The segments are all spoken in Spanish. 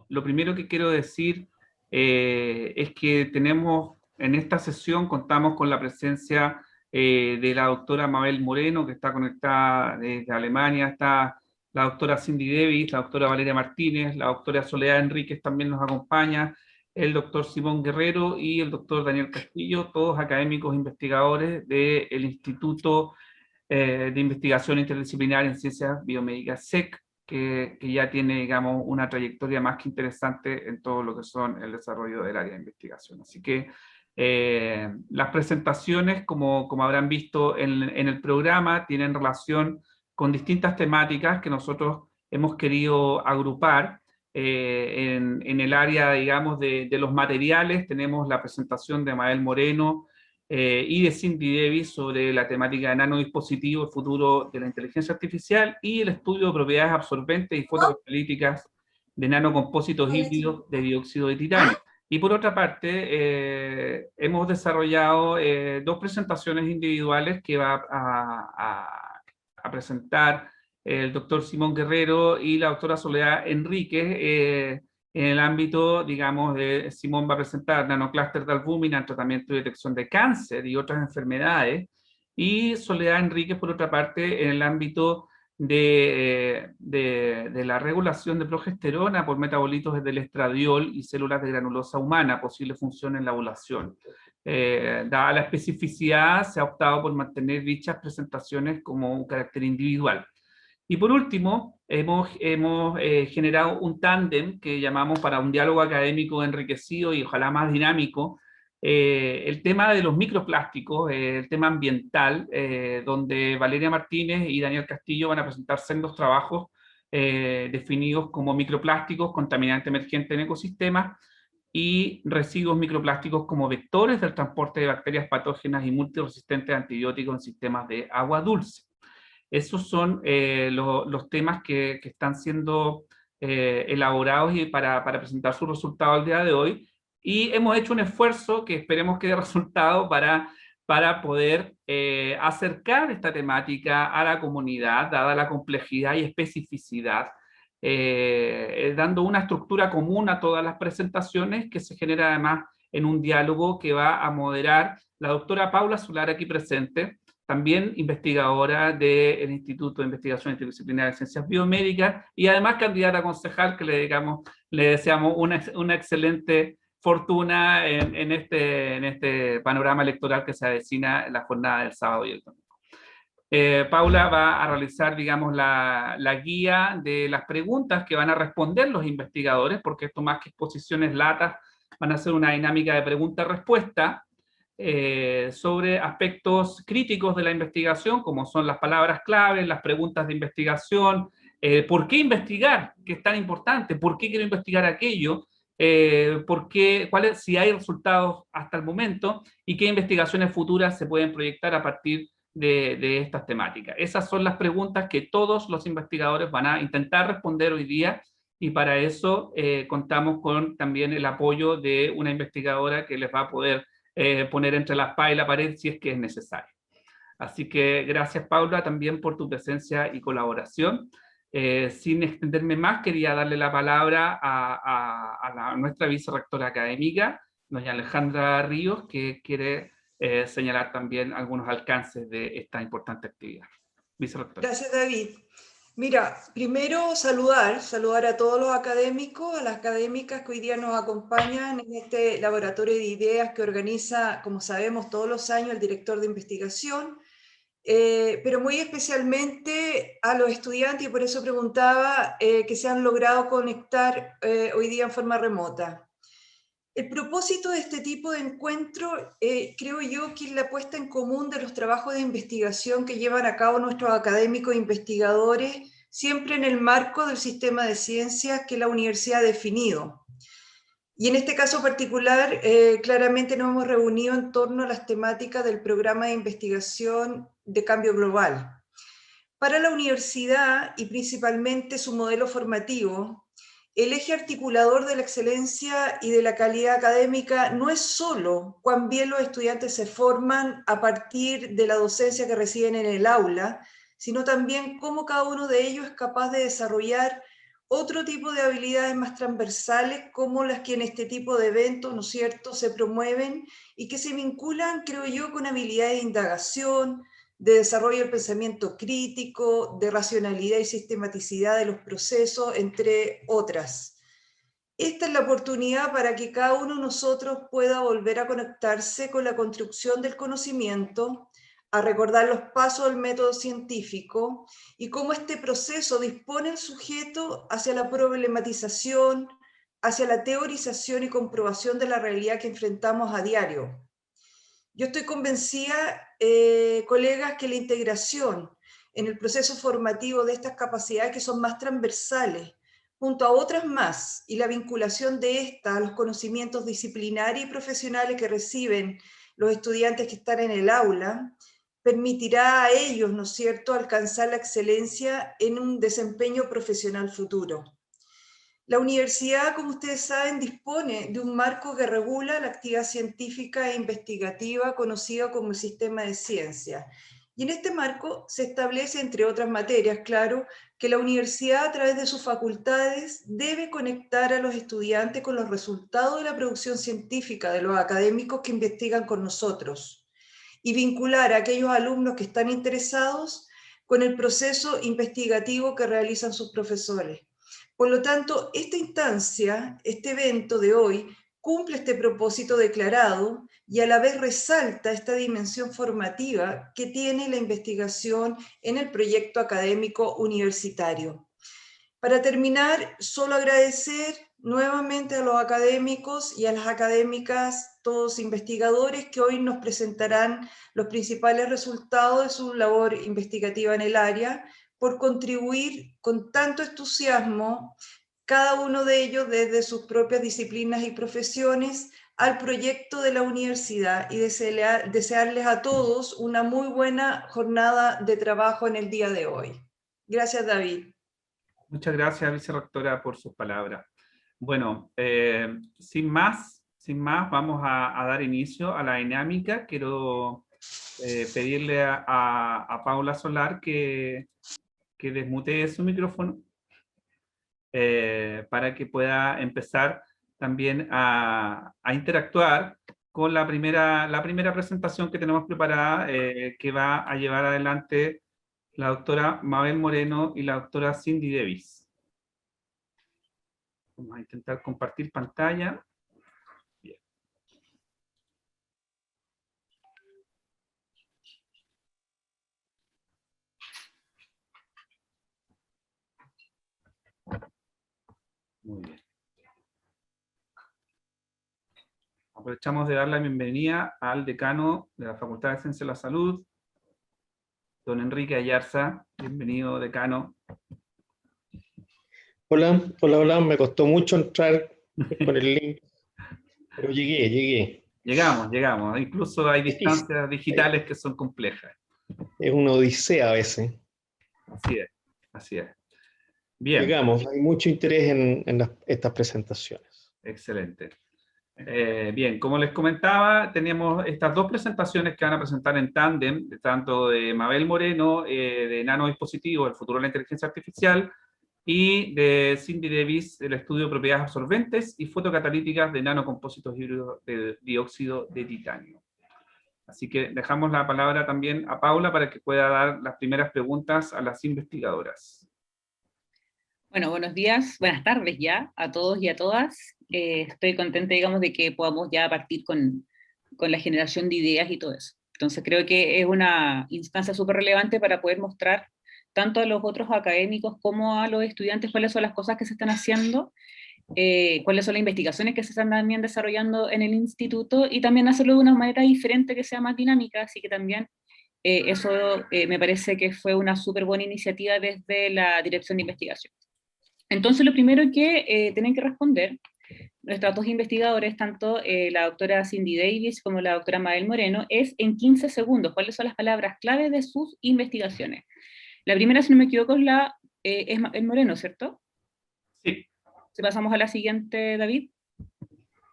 lo primero que quiero decir es que tenemos, en esta sesión contamos con la presencia de la doctora Mabel Moreno, que está conectada desde Alemania, está la doctora Cindy Davis, la doctora Valeria Martínez, la doctora Soledad Enríquez también nos acompaña, el doctor Simón Guerrero y el doctor Daniel Castillo, todos académicos investigadores del Instituto de Investigación Interdisciplinaria en Ciencias Biomédicas, SEC, que ya tiene, digamos, una trayectoria más que interesante en todo lo que son el desarrollo del área de investigación. Así que las presentaciones, como habrán visto en el programa, tienen relación con distintas temáticas que nosotros hemos querido agrupar. En el área, digamos, de los materiales, tenemos la presentación de Mabel Moreno y de Cindy Davis sobre la temática de nanodispositivos, el futuro de la inteligencia artificial y el estudio de propiedades absorbentes y fotocatalíticas de nanocompósitos híbridos de dióxido de titanio. Y por otra parte, hemos desarrollado dos presentaciones individuales que va a presentar el doctor Simón Guerrero y la doctora Soledad Enríquez. En el ámbito, digamos, de Simón va a presentar nanoclúster de albúmina en tratamiento y detección de cáncer y otras enfermedades, y Soledad Enríquez, por otra parte, en el ámbito de la regulación de progesterona por metabolitos del estradiol y células de granulosa humana, posible función en la ovulación. Dada la especificidad, se ha optado por mantener dichas presentaciones como un carácter individual. Y por último, hemos generado un tándem que llamamos para un diálogo académico enriquecido y ojalá más dinámico, el tema de los microplásticos, el tema ambiental, donde Valeria Martínez y Daniel Castillo van a presentar sendos trabajos definidos como microplásticos, contaminante emergente en ecosistemas, y residuos microplásticos como vectores del transporte de bacterias patógenas y multiresistentes a antibióticos en sistemas de agua dulce. Esos son los temas que están siendo elaborados y para presentar su resultado al día de hoy. Y hemos hecho un esfuerzo que esperemos que dé resultado para poder acercar esta temática a la comunidad, dada la complejidad y especificidad, dando una estructura común a todas las presentaciones que se genera además en un diálogo que va a moderar la doctora Paula Solar aquí presente, también investigadora del Instituto de Investigación Interdisciplinaria de Ciencias Biomédicas y además candidata a concejal, que le deseamos una excelente fortuna en este panorama electoral que se avecina en la jornada del sábado y el domingo. Paula va a realizar, digamos, la guía de las preguntas que van a responder los investigadores, porque esto más que exposiciones latas, van a ser una dinámica de pregunta-respuesta, sobre aspectos críticos de la investigación, como son las palabras clave, las preguntas de investigación, ¿por qué investigar? ¿Qué es tan importante? ¿Por qué quiero investigar aquello? Si hay resultados hasta el momento y qué investigaciones futuras se pueden proyectar a partir de estas temáticas. Esas son las preguntas que todos los investigadores van a intentar responder hoy día, y para eso contamos con también el apoyo de una investigadora que les va a poder poner entre la espada y la pared si es que es necesario. Así que gracias, Paula, también por tu presencia y colaboración. Sin extenderme más, quería darle la palabra a nuestra vicerrectora académica, doña Alejandra Ríos, que quiere señalar también algunos alcances de esta importante actividad. Vicerrectora. Gracias, David. Mira, primero saludar a todos los académicos, a las académicas que hoy día nos acompañan en este laboratorio de ideas que organiza, como sabemos, todos los años el director de investigación, pero muy especialmente a los estudiantes, y por eso preguntaba, que se han logrado conectar hoy día en forma remota. El propósito de este tipo de encuentro, creo yo, que es la puesta en común de los trabajos de investigación que llevan a cabo nuestros académicos e investigadores, siempre en el marco del sistema de ciencias que la universidad ha definido. Y en este caso particular, claramente nos hemos reunido en torno a las temáticas del programa de investigación de cambio global. Para la universidad, y principalmente su modelo formativo, el eje articulador de la excelencia y de la calidad académica no es solo cuán bien los estudiantes se forman a partir de la docencia que reciben en el aula, sino también cómo cada uno de ellos es capaz de desarrollar otro tipo de habilidades más transversales como las que en este tipo de eventos, ¿no es cierto?, se promueven y que se vinculan, creo yo, con habilidades de indagación, de desarrollo del pensamiento crítico, de racionalidad y sistematicidad de los procesos, entre otras. Esta es la oportunidad para que cada uno de nosotros pueda volver a conectarse con la construcción del conocimiento, a recordar los pasos del método científico y cómo este proceso dispone al sujeto hacia la problematización, hacia la teorización y comprobación de la realidad que enfrentamos a diario. Yo estoy convencida, colegas, que la integración en el proceso formativo de estas capacidades que son más transversales, junto a otras más, y la vinculación de estas a los conocimientos disciplinarios y profesionales que reciben los estudiantes que están en el aula, permitirá a ellos, ¿no es cierto?, alcanzar la excelencia en un desempeño profesional futuro. La universidad, como ustedes saben, dispone de un marco que regula la actividad científica e investigativa conocida como el sistema de ciencia. Y en este marco se establece, entre otras materias, claro, que la universidad a través de sus facultades debe conectar a los estudiantes con los resultados de la producción científica de los académicos que investigan con nosotros y vincular a aquellos alumnos que están interesados con el proceso investigativo que realizan sus profesores. Por lo tanto, esta instancia, este evento de hoy, cumple este propósito declarado y a la vez resalta esta dimensión formativa que tiene la investigación en el proyecto académico universitario. Para terminar, solo agradecer nuevamente a los académicos y a las académicas, todos investigadores que hoy nos presentarán los principales resultados de su labor investigativa en el área, por contribuir con tanto entusiasmo, cada uno de ellos desde sus propias disciplinas y profesiones, al proyecto de la universidad y desearles a todos una muy buena jornada de trabajo en el día de hoy. Gracias, David. Muchas gracias, vicerrectora, por sus palabras. Bueno, sin más, vamos a dar inicio a la dinámica. Quiero pedirle a Paula Solar que desmutee su micrófono para que pueda empezar también a interactuar con la primera presentación que tenemos preparada, que va a llevar adelante la doctora Mabel Moreno y la doctora Cindy Davis. Vamos a intentar compartir pantalla. Bien. Muy bien. Aprovechamos de dar la bienvenida al decano de la Facultad de Ciencias de la Salud, don Enrique Ayarza. Bienvenido, decano. Hola, hola, me costó mucho entrar con el link, pero llegué. Llegamos. Incluso hay distancias digitales que son complejas. Es una odisea a veces. Así es. Bien. Llegamos, hay mucho interés en estas presentaciones. Excelente. Bien, como les comentaba, teníamos estas dos presentaciones que van a presentar en tándem, tanto de Mabel Moreno, de nanodispositivos, el futuro de la inteligencia artificial, y de Cindy Davis, el estudio de propiedades absorbentes y fotocatalíticas de nanocompósitos híbridos de dióxido de titanio. Así que dejamos la palabra también a Paula para que pueda dar las primeras preguntas a las investigadoras. Bueno, buenos días, buenas tardes ya a todos y a todas. Estoy contenta, digamos, de que podamos ya partir con la generación de ideas y todo eso. Entonces creo que es una instancia súper relevante para poder mostrar tanto a los otros académicos como a los estudiantes cuáles son las cosas que se están haciendo, cuáles son las investigaciones que se están también desarrollando en el instituto, y también hacerlo de una manera diferente que sea más dinámica, así que también eso me parece que fue una súper buena iniciativa desde la Dirección de Investigación. Entonces lo primero que tienen que responder nuestros dos investigadores, tanto la doctora Cindy Davis como la doctora Mabel Moreno, es en 15 segundos cuáles son las palabras clave de sus investigaciones. La primera, si no me equivoco, es Mabel Moreno, ¿cierto? Sí. Si pasamos a la siguiente, David.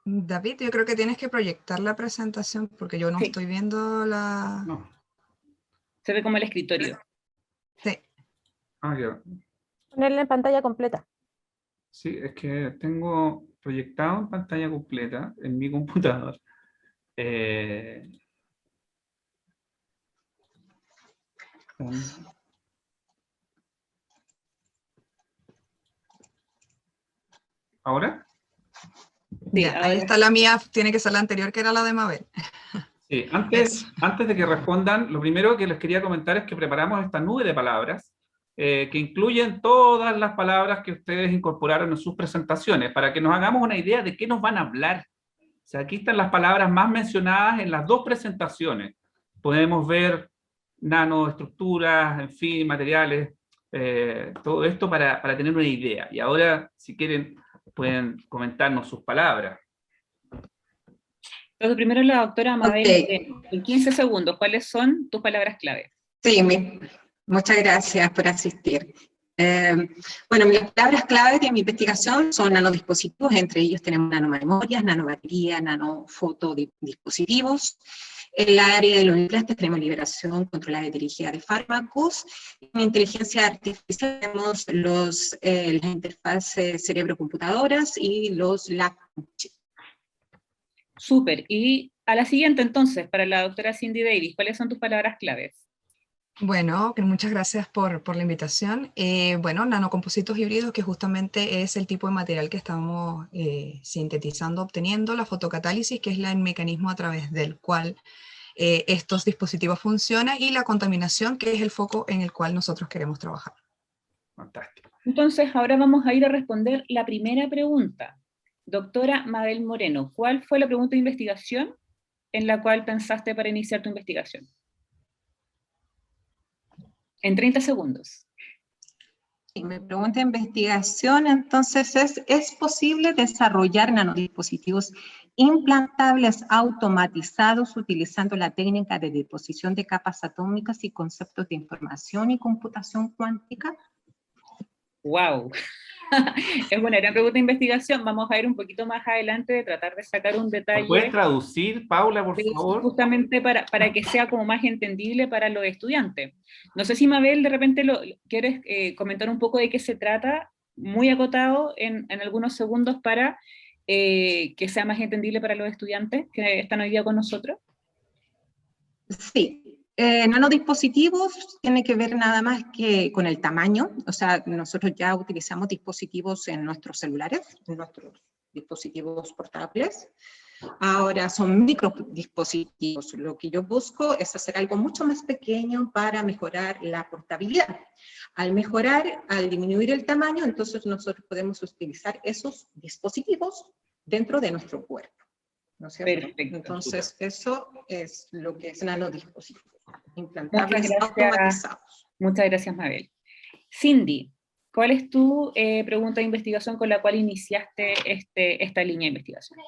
David, yo creo que tienes que proyectar la presentación porque yo no estoy viendo la... No. Se ve como el escritorio. Sí. Ah, ya. Ponerle en pantalla completa. Sí, es que tengo proyectado en pantalla completa en mi computador. ¿Ahora? Sí, Ya, ahí ahora está la mía, tiene que ser la anterior, que era la de Mabel. Sí, Eso. antes de que respondan, lo primero que les quería comentar es que preparamos esta nube de palabras que incluyen todas las palabras que ustedes incorporaron en sus presentaciones, para que nos hagamos una idea de qué nos van a hablar. O sea, aquí están las palabras más mencionadas en las dos presentaciones. Podemos ver nanoestructuras, en fin, materiales, todo esto para tener una idea. Y ahora, si quieren, pueden comentarnos sus palabras. entonces, primero la doctora Mabel Ok, Moreno. En 15 segundos, ¿cuáles son tus palabras clave? sí, muchas gracias por asistir. Bueno, mis palabras clave de mi investigación son nanodispositivos, entre ellos tenemos nanomemorias, nanobaterías, nanofotodispositivos. En el área de los implantes tenemos liberación controlada y dirigida de fármacos. En inteligencia artificial tenemos las interfaces cerebro-computadoras y los LAC. Súper. Y a la siguiente, entonces, para la doctora Cindy Davis, ¿cuáles son tus palabras claves? Bueno, que muchas gracias por la invitación. Bueno, nanocompositos híbridos, que justamente es el tipo de material que estamos sintetizando, obteniendo, la fotocatálisis, que es el mecanismo a través del cual estos dispositivos funcionan, y la contaminación, que es el foco en el cual nosotros queremos trabajar. Fantástico. Entonces, ahora vamos a ir a responder la primera pregunta. Doctora Mabel Moreno, ¿cuál fue la pregunta de investigación en la cual pensaste para iniciar tu investigación? En 30 segundos. Y mi pregunta de investigación entonces ¿es posible desarrollar nanodispositivos implantables automatizados utilizando la técnica de deposición de capas atómicas y conceptos de información y computación cuántica? ¡Wow! Es una gran pregunta de investigación. Vamos a ir un poquito más adelante de tratar de sacar un detalle. ¿Puedes traducir, Paula, por Sí, favor? justamente para que sea como más entendible para los estudiantes. No sé si Mabel de repente quieres comentar un poco de qué se trata, muy acotado en algunos segundos para que sea más entendible para los estudiantes que están hoy día con nosotros. Sí. Nanodispositivos tiene que ver nada más que con el tamaño, o sea, nosotros ya utilizamos dispositivos en nuestros celulares, en nuestros dispositivos portables. Ahora son microdispositivos. Lo que yo busco es hacer algo mucho más pequeño para mejorar la portabilidad. Al disminuir el tamaño, entonces nosotros podemos utilizar esos dispositivos dentro de nuestro cuerpo, ¿no es cierto? Perfecto. Entonces eso es lo que es nanodispositivos, implantables Muchas gracias. automatizados. Muchas gracias, Mabel. Cindy, ¿cuál es tu pregunta de investigación con la cual iniciaste esta línea de investigación?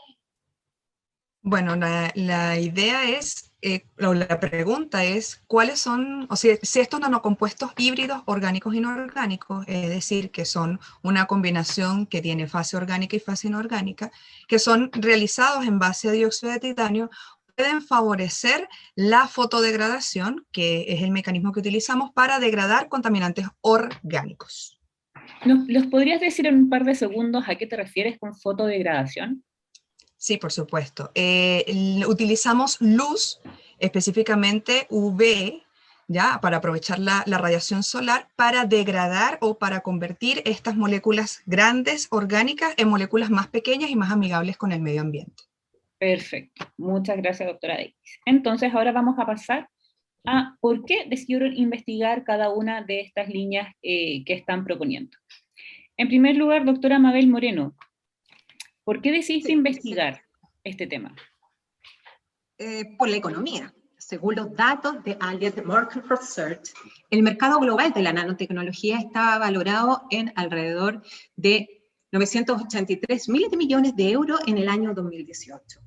Bueno, la idea es, o la pregunta es, ¿cuáles son, o sea, si estos nanocompuestos híbridos orgánicos e inorgánicos, es decir, que son una combinación que tiene fase orgánica y fase inorgánica, que son realizados en base a dióxido de titanio, pueden favorecer la fotodegradación, que es el mecanismo que utilizamos para degradar contaminantes orgánicos? ¿Los podrías decir en un par de segundos a qué te refieres con fotodegradación? Sí, por supuesto. Utilizamos luz, específicamente UV, ¿ya? Para aprovechar la radiación solar para degradar o para convertir estas moléculas grandes, orgánicas, en moléculas más pequeñas y más amigables con el medio ambiente. Perfecto. Muchas gracias, doctora Davis. Entonces, ahora vamos a pasar a por qué decidieron investigar cada una de estas líneas que están proponiendo. En primer lugar, doctora Mabel Moreno, ¿por qué decidiste investigar este tema? Por la economía. Según los datos de Allied Market Research, el mercado global de la nanotecnología estaba valorado en alrededor de 983 miles de millones de euros en el año 2018.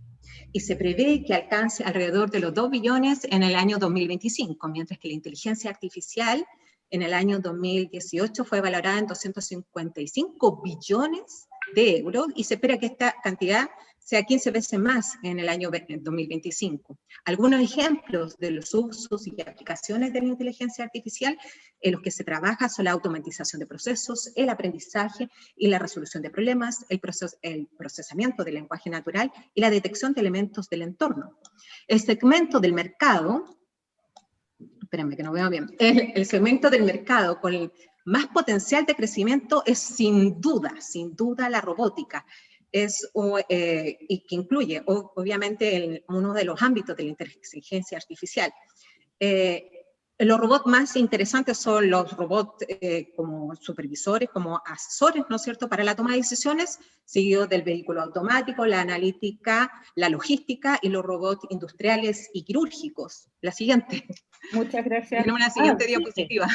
Y se prevé que alcance alrededor de los 2 billones en el año 2025, mientras que la inteligencia artificial en el año 2018 fue valorada en 255 billones de euros y se espera que esta cantidad sea 15 veces más en el año 2025. Algunos ejemplos de los usos y aplicaciones de la inteligencia artificial en los que se trabaja son la automatización de procesos, el aprendizaje y la resolución de problemas, el procesamiento del lenguaje natural y la detección de elementos del entorno. El segmento del mercado, espérenme que no veo bien, el segmento del mercado con el más potencial de crecimiento es sin duda la robótica, y que incluye obviamente uno de los ámbitos de la inteligencia artificial. Los robots más interesantes son los robots como supervisores, como asesores, ¿no es cierto?, para la toma de decisiones, seguido del vehículo automático, la analítica, la logística y los robots industriales y quirúrgicos. La siguiente. Muchas gracias. Tenemos una siguiente diapositiva.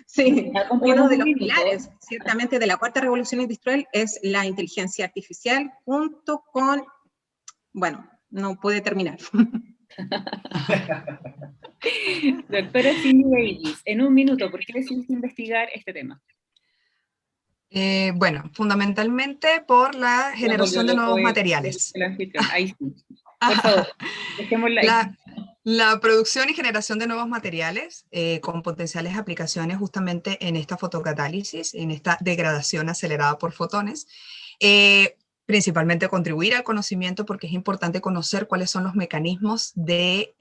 Sí, uno de los pilares, ciertamente, de la cuarta revolución industrial es la inteligencia artificial, junto con, bueno, no puede terminar. Doctora Cindy Davis, en un minuto, ¿por qué decidiste investigar este tema? Bueno, fundamentalmente por la generación de nuevos materiales. Ahí sí. Por favor, dejémosla ahí. La producción y generación de nuevos materiales con potenciales aplicaciones justamente en esta fotocatálisis, en esta degradación acelerada por fotones. Principalmente contribuir al conocimiento, porque es importante conocer cuáles son los mecanismos de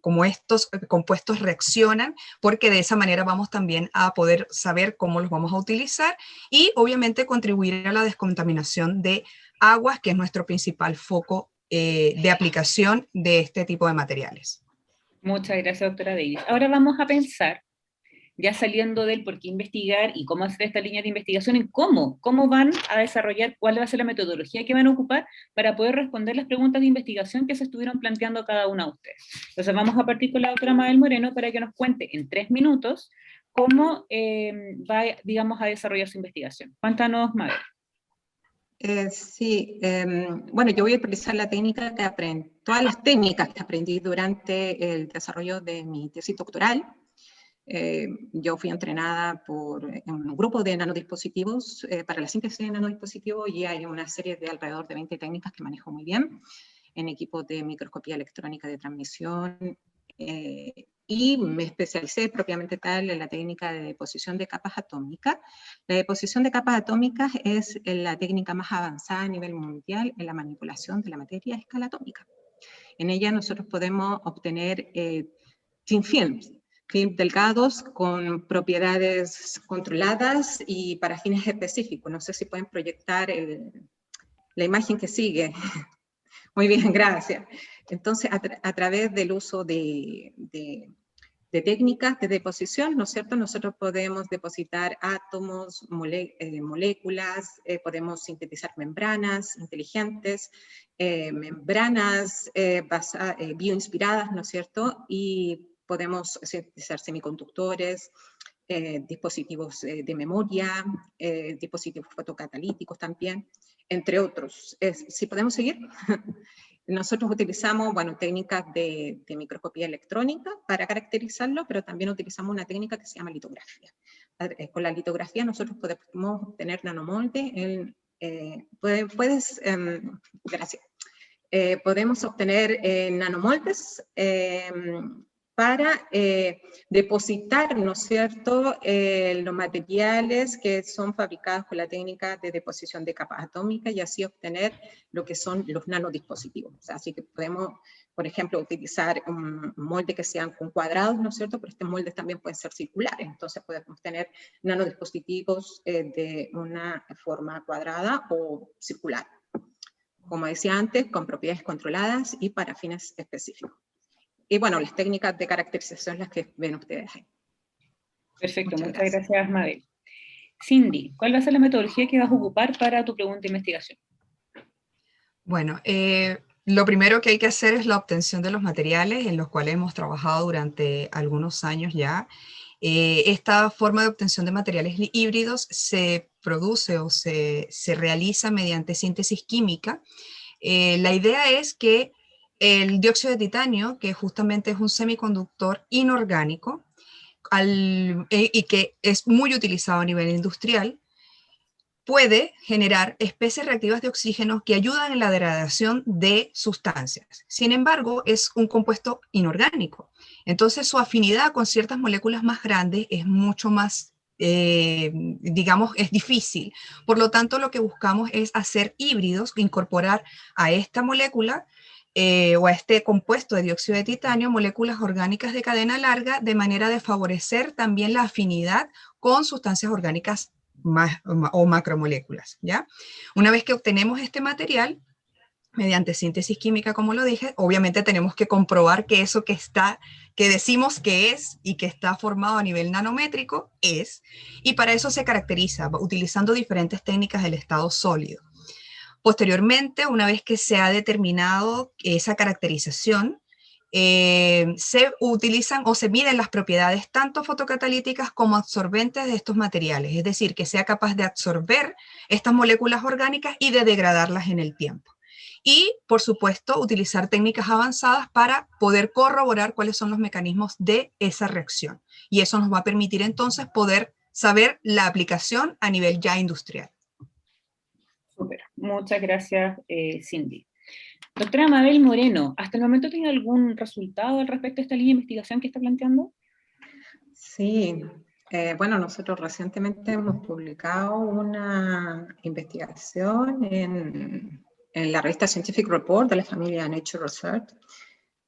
cómo estos compuestos reaccionan, porque de esa manera vamos también a poder saber cómo los vamos a utilizar y obviamente contribuir a la descontaminación de aguas, que es nuestro principal foco de aplicación de este tipo de materiales. Muchas gracias, doctora Davis. Ahora vamos a pensar, ya saliendo del por qué investigar y cómo hacer esta línea de investigación, en cómo van a desarrollar, cuál va a ser la metodología que van a ocupar para poder responder las preguntas de investigación que se estuvieron planteando cada una de ustedes. Entonces vamos a partir con la doctora Mabel Moreno para que nos cuente en 3 minutos cómo va, digamos, a desarrollar su investigación. Cuéntanos, Mabel. Sí, bueno, yo voy a utilizar la técnica que aprendí, todas las técnicas que aprendí durante el desarrollo de mi tesis doctoral. Yo fui entrenada en un grupo de nanodispositivos para la síntesis de nanodispositivos y hay una serie de alrededor de 20 técnicas que manejo muy bien en equipos de microscopía electrónica de transmisión y me especialicé propiamente tal en la técnica de deposición de capas atómicas. La deposición de capas atómicas es la técnica más avanzada a nivel mundial en la manipulación de la materia a escala atómica. En ella nosotros podemos obtener thin films delgados con propiedades controladas y para fines específicos. No sé si pueden proyectar la imagen que sigue. Muy bien, gracias. Entonces, a través del uso de técnicas de deposición, ¿no es cierto? Nosotros podemos depositar átomos, moléculas, podemos sintetizar membranas inteligentes, membranas bioinspiradas, ¿no es cierto? Y podemos sintetizar semiconductores, dispositivos de memoria, dispositivos fotocatalíticos también, entre otros. ¿Sí podemos seguir? Nosotros utilizamos, bueno, técnicas de microscopía electrónica para caracterizarlo, pero también utilizamos una técnica que se llama litografía. Con la litografía nosotros podemos obtener nanomoldes, gracias. Podemos obtener nanomoldes para depositar, ¿no es cierto?, los materiales que son fabricados con la técnica de deposición de capas atómicas y así obtener lo que son los nanodispositivos. O sea, así que podemos, por ejemplo, utilizar un molde que sean con cuadrados, ¿no es cierto?, pero estos moldes también pueden ser circulares, entonces podemos tener nanodispositivos de una forma cuadrada o circular. Como decía antes, con propiedades controladas y para fines específicos. Y bueno, las técnicas de caracterización las que ven ustedes ahí. Perfecto, muchas gracias, Mabel. Cindy, ¿cuál va a ser la metodología que vas a ocupar para tu pregunta de investigación? Bueno, lo primero que hay que hacer es la obtención de los materiales en los cuales hemos trabajado durante algunos años ya. Esta forma de obtención de materiales híbridos se produce o se realiza mediante síntesis química. La idea es que el dióxido de titanio, que justamente es un semiconductor inorgánico y que es muy utilizado a nivel industrial, puede generar especies reactivas de oxígeno que ayudan en la degradación de sustancias. Sin embargo, es un compuesto inorgánico. Entonces, su afinidad con ciertas moléculas más grandes es mucho más, digamos, es difícil. Por lo tanto, lo que buscamos es hacer híbridos, incorporar a esta molécula o a este compuesto de dióxido de titanio, moléculas orgánicas de cadena larga, de manera de favorecer también la afinidad con sustancias orgánicas o macromoléculas, ¿ya? Una vez que obtenemos este material, mediante síntesis química, como lo dije, obviamente tenemos que comprobar que eso que decimos que es y que está formado a nivel nanométrico es, y para eso se caracteriza utilizando diferentes técnicas del estado sólido. Posteriormente, una vez que se ha determinado esa caracterización, se utilizan o se miden las propiedades tanto fotocatalíticas como absorbentes de estos materiales, es decir, que sea capaz de absorber estas moléculas orgánicas y de degradarlas en el tiempo. Y, por supuesto, utilizar técnicas avanzadas para poder corroborar cuáles son los mecanismos de esa reacción. Y eso nos va a permitir entonces poder saber la aplicación a nivel ya industrial. Súper, muchas gracias, Cindy. Doctora Mabel Moreno, ¿hasta el momento tiene algún resultado al respecto de esta línea de investigación que está planteando? Sí, bueno, nosotros recientemente hemos publicado una investigación en la revista Scientific Report de la familia Nature Research.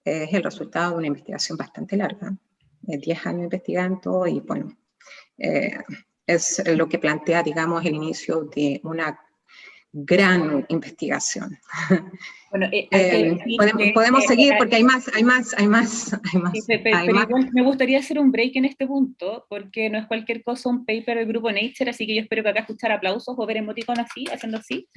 Es el resultado de una investigación bastante larga, 10 años investigando, y bueno, es lo que plantea, digamos, el inicio de una gran investigación. Bueno, podemos seguir porque hay más. Pero igual me gustaría hacer un break en este punto, porque no es cualquier cosa un paper del grupo Nature, así que yo espero que acá escuchar aplausos o ver emoticonos así, haciendo así.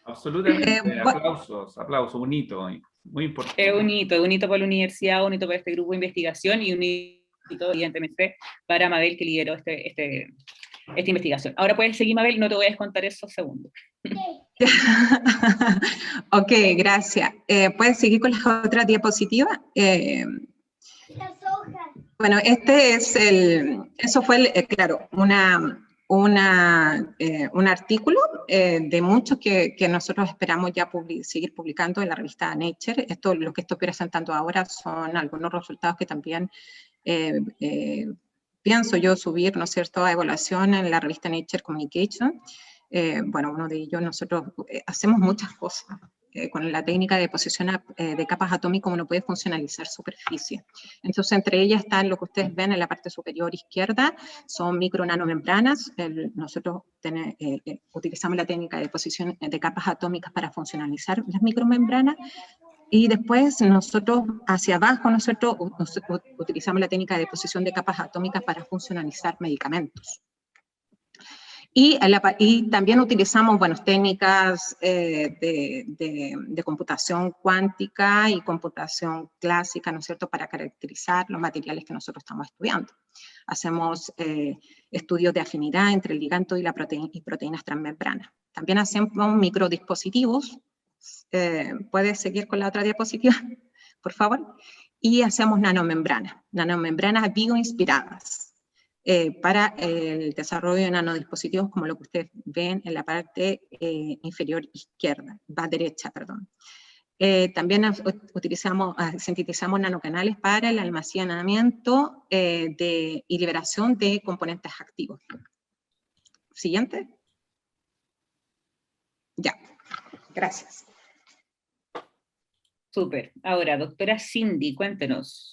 Absolutamente, aplausos, un hito, muy importante. Un hito para la universidad, un hito para este grupo de investigación y un hito, evidentemente, para Mabel, que lideró esta investigación. Ahora puedes seguir, Mabel, no te voy a descontar esos segundos. Ok, gracias. ¿Puedes seguir con las otras diapositivas? Bueno, eso fue, claro, un artículo de muchos que nosotros esperamos ya seguir publicando en la revista Nature. Lo que estoy presentando ahora son algunos resultados que también pienso yo subir, ¿no es cierto?, a evaluación en la revista Nature Communication. Bueno, uno de ellos, nosotros hacemos muchas cosas. Con la técnica de deposición de capas atómicas uno puede funcionalizar superficie. Entonces, entre ellas están lo que ustedes ven en la parte superior izquierda, son micronanomembranas. Nosotros utilizamos la técnica de deposición de capas atómicas para funcionalizar las micromembranas. Y después nosotros, hacia abajo, nosotros utilizamos la técnica de deposición de capas atómicas para funcionalizar medicamentos. Y también utilizamos, bueno, técnicas de computación cuántica y computación clásica, ¿no es cierto?, para caracterizar los materiales que nosotros estamos estudiando. Hacemos estudios de afinidad entre el ligando y proteínas transmembranas. También hacemos microdispositivos. ¿Puedes seguir con la otra diapositiva, por favor? Y hacemos nanomembranas bioinspiradas. Para el desarrollo de nanodispositivos como lo que ustedes ven en la parte inferior izquierda, derecha, perdón. También sintetizamos nanocanales para el almacenamiento y liberación de componentes activos. Siguiente. Ya, gracias. Súper. Ahora, doctora Cindy, cuéntenos.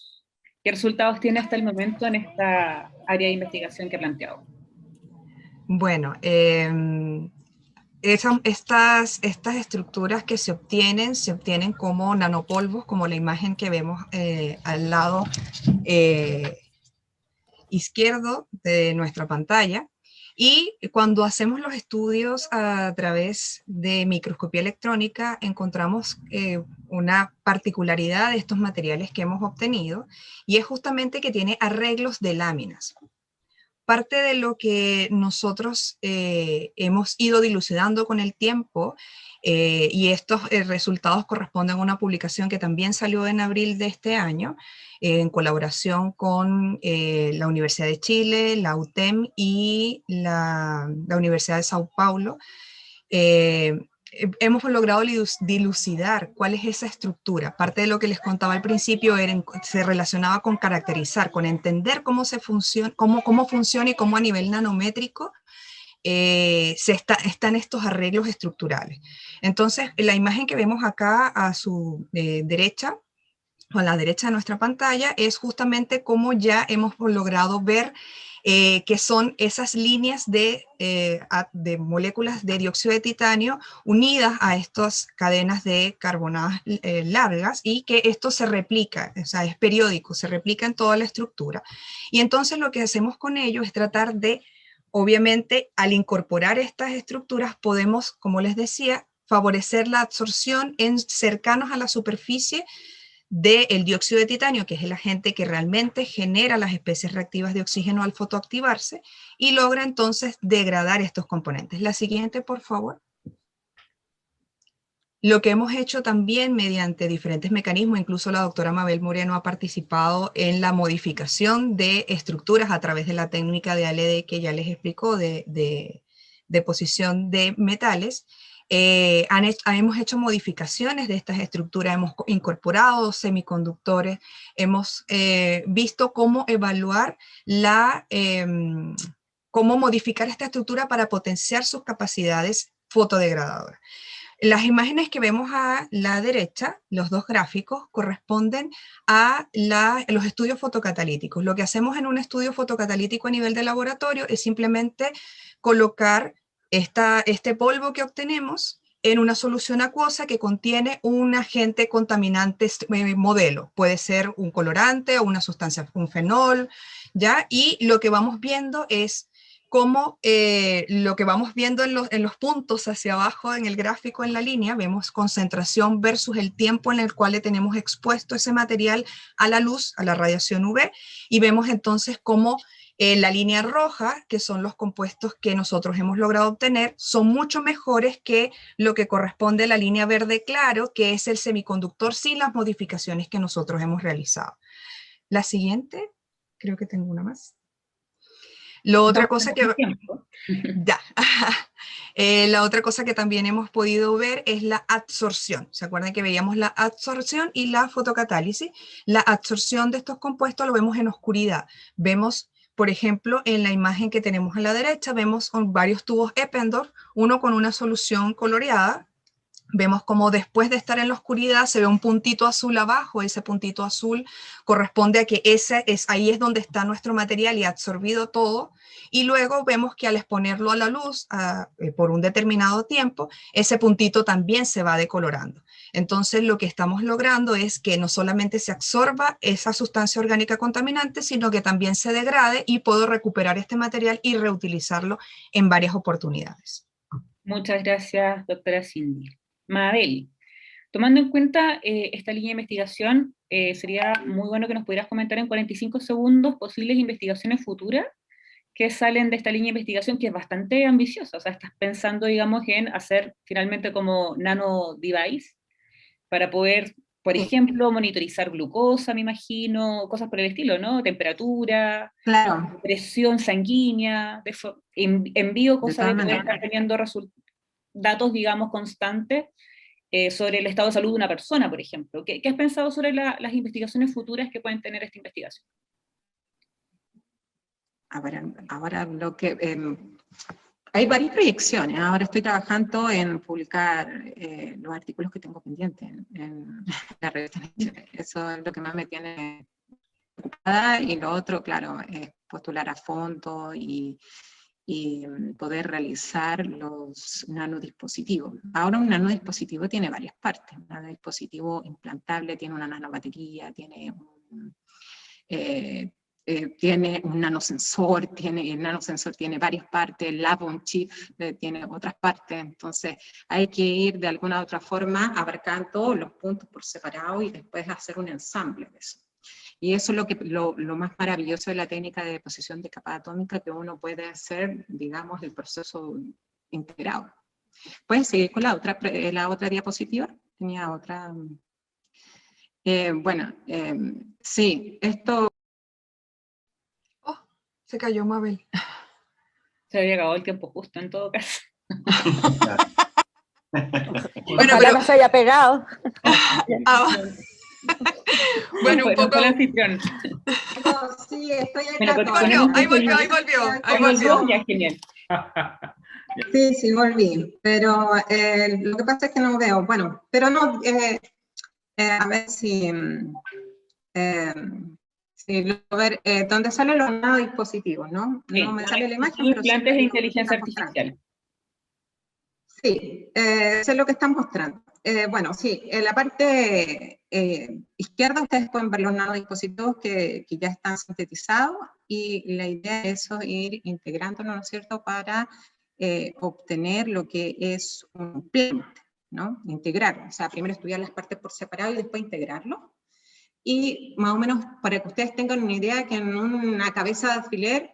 ¿Qué resultados tiene hasta el momento en esta área de investigación que ha planteado? Bueno, estas estructuras que se obtienen como nanopolvos, como la imagen que vemos al lado izquierdo de nuestra pantalla. Y cuando hacemos los estudios a través de microscopía electrónica, encontramos una particularidad de estos materiales que hemos obtenido, y es justamente que tiene arreglos de láminas. parte de lo que nosotros hemos ido dilucidando con el tiempo, y estos resultados corresponden a una publicación que también salió en abril de este año, en colaboración con la Universidad de Chile, la UTEM y la Universidad de Sao Paulo. Hemos logrado dilucidar cuál es esa estructura. Parte de lo que les contaba al principio se relacionaba con caracterizar, con entender cómo funciona y cómo a nivel nanométrico están estos arreglos estructurales. Entonces, la imagen que vemos acá a su derecha, o a la derecha de nuestra pantalla, es justamente cómo ya hemos logrado ver que son esas líneas de moléculas de dióxido de titanio unidas a estas cadenas de carbonadas largas, y que esto se replica, o sea, es periódico, se replica en toda la estructura. Y entonces lo que hacemos con ello es tratar de, obviamente, al incorporar estas estructuras, podemos, como les decía, favorecer la absorción cercanos a la superficie del dióxido de titanio, que es el agente que realmente genera las especies reactivas de oxígeno al fotoactivarse, y logra entonces degradar estos componentes. La siguiente, por favor. Lo que hemos hecho también mediante diferentes mecanismos, incluso la doctora Mabel Moreno ha participado en la modificación de estructuras a través de la técnica de ALD que ya les explicó, de deposición de metales. Hemos hecho modificaciones de estas estructuras, hemos incorporado semiconductores, hemos visto cómo evaluar cómo modificar esta estructura para potenciar sus capacidades fotodegradadoras. Las imágenes que vemos a la derecha, los dos gráficos, corresponden a los estudios fotocatalíticos. Lo que hacemos en un estudio fotocatalítico a nivel de laboratorio es simplemente colocar este polvo que obtenemos en una solución acuosa que contiene un agente contaminante modelo. Puede ser un colorante o una sustancia, un fenol, ¿ya? Y lo que vamos viendo es cómo lo que vamos viendo en los puntos hacia abajo en el gráfico, en la línea, vemos concentración versus el tiempo en el cual le tenemos expuesto ese material a la luz, a la radiación UV, y vemos entonces cómo la línea roja, que son los compuestos que nosotros hemos logrado obtener, son mucho mejores que lo que corresponde a la línea verde claro, que es el semiconductor sin las modificaciones que nosotros hemos realizado. La siguiente, creo que tengo una más. La otra cosa que también hemos podido ver es la adsorción. ¿Se acuerdan que veíamos la adsorción y la fotocatálisis? La adsorción de estos compuestos lo vemos en oscuridad. Vemos, por ejemplo, en la imagen que tenemos a la derecha, vemos varios tubos Eppendorf, uno con una solución coloreada. Vemos como después de estar en la oscuridad se ve un puntito azul abajo. Ese puntito azul corresponde a que ahí es donde está nuestro material y ha absorbido todo. Y luego vemos que al exponerlo a la luz por un determinado tiempo, ese puntito también se va decolorando. Entonces lo que estamos logrando es que no solamente se absorba esa sustancia orgánica contaminante, sino que también se degrade y puedo recuperar este material y reutilizarlo en varias oportunidades. Muchas gracias, doctora Cindy. Mabel, tomando en cuenta esta línea de investigación, sería muy bueno que nos pudieras comentar en 45 segundos posibles investigaciones futuras que salen de esta línea de investigación, que es bastante ambiciosa. O sea, estás pensando, digamos, en hacer finalmente como nano device para poder, por ejemplo, monitorizar glucosa, me imagino, cosas por el estilo, ¿no? Temperatura, Claro. presión sanguínea, envío, cosas de poder estar teniendo datos, digamos, constantes sobre el estado de salud de una persona, por ejemplo. ¿Qué has pensado sobre las investigaciones futuras que pueden tener esta investigación? Ahora lo que... hay varias proyecciones. Ahora estoy trabajando en publicar los artículos que tengo pendientes en la revista Nature. Eso es lo que más me tiene preocupada, y lo otro, claro, es postular a fondo y poder realizar los nanodispositivos. Ahora un nanodispositivo tiene varias partes. Un nanodispositivo implantable tiene una nanobatería, tiene un nanosensor, el nanosensor tiene varias partes, el lab on chip tiene otras partes. Entonces hay que ir de alguna u otra forma abarcando los puntos por separado y después hacer un ensamble de eso. Y eso es lo más maravilloso de la técnica de deposición de capa atómica, que uno puede hacer, digamos, el proceso integrado. ¿Pueden seguir con la otra diapositiva? Tenía otra. Bueno, sí, esto... Oh, se cayó Mabel. Se había acabado el tiempo justo en todo caso. Bueno, Ojalá pero- no se haya pegado. Bueno, un No fue poco... el anfitrión. No, sí, estoy Bueno, acá. Ahí volvió. Ya, genial. Sí, sí, volví, pero lo que pasa es que no veo, bueno, pero no, a ver si ver, ¿dónde salen los nuevos dispositivos, no? Sí, No me sale la imagen, dispositivos, pero sí implantes de lo que inteligencia está mostrando. artificial. Sí, eso es lo que están mostrando. Bueno, sí, en la parte izquierda ustedes pueden ver los nanodispositivos que ya están sintetizados, y la idea es eso, ir integrándolos, ¿no es cierto?, para obtener lo que es un plant, ¿no? Integrar, o sea, primero estudiar las partes por separado y después integrarlo. Y más o menos para que ustedes tengan una idea, que en una cabeza de alfiler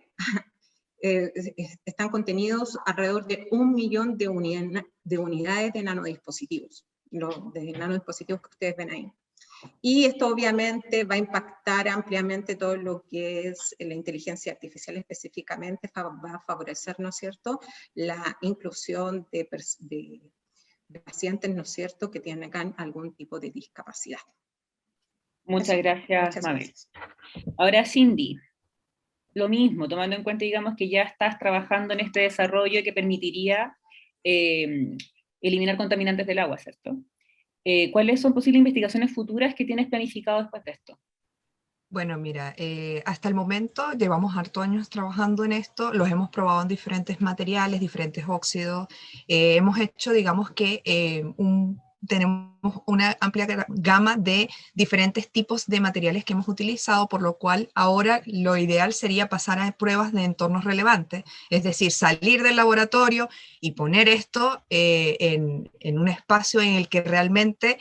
están contenidos alrededor de 1 millón de unidades de nanodispositivos, de nanodispositivos que ustedes ven ahí. Y esto obviamente va a impactar ampliamente todo lo que es la inteligencia artificial, específicamente va a favorecer, ¿no es cierto?, la inclusión de pacientes, ¿no es cierto?, que tengan algún tipo de discapacidad. Muchas Eso. gracias, Muchas Mabel. gracias. Ahora, Cindy, lo mismo, tomando en cuenta, digamos, que ya estás trabajando en este desarrollo que permitiría eliminar contaminantes del agua, ¿cierto? ¿Cuáles son posibles investigaciones futuras que tienes planificado después de esto? Bueno, mira, hasta el momento llevamos hartos años trabajando en esto, los hemos probado en diferentes materiales, diferentes óxidos, hemos hecho, digamos que, tenemos una amplia gama de diferentes tipos de materiales que hemos utilizado, por lo cual ahora lo ideal sería pasar a pruebas de entornos relevantes, es decir, salir del laboratorio y poner esto en un espacio en el que realmente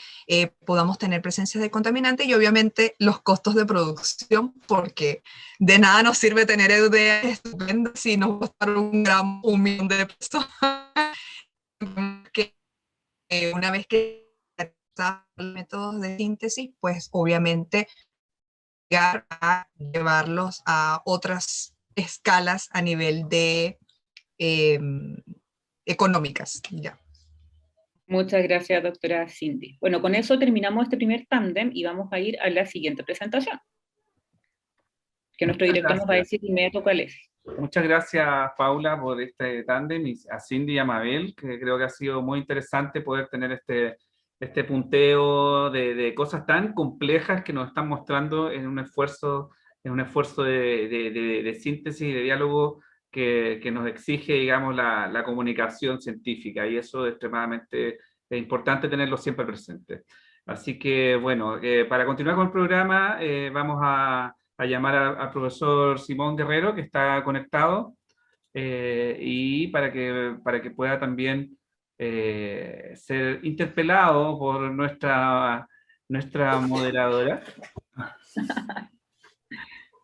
podamos tener presencia de contaminantes, y obviamente los costos de producción, porque de nada nos sirve tener ideas estupendas si nos va a costar $1 millón de pesos. Que una vez que los métodos de síntesis, pues obviamente llegar a llevarlos a otras escalas a nivel de económicas. Ya. Muchas gracias, doctora Cindy. Bueno, con eso terminamos este primer tándem y vamos a ir a la siguiente presentación, que nuestro director nos va a decir de inmediato cuál es. Muchas gracias, Paula, por este tándem, y a Cindy y a Mabel, que creo que ha sido muy interesante poder tener este punteo de cosas tan complejas que nos están mostrando en un esfuerzo de síntesis y de diálogo que nos exige, digamos, la comunicación científica, y eso es extremadamente importante tenerlo siempre presente. Así que, bueno, para continuar con el programa, vamos a llamar al profesor Simón Guerrero, que está conectado, y para que pueda también ser interpelado por nuestra moderadora.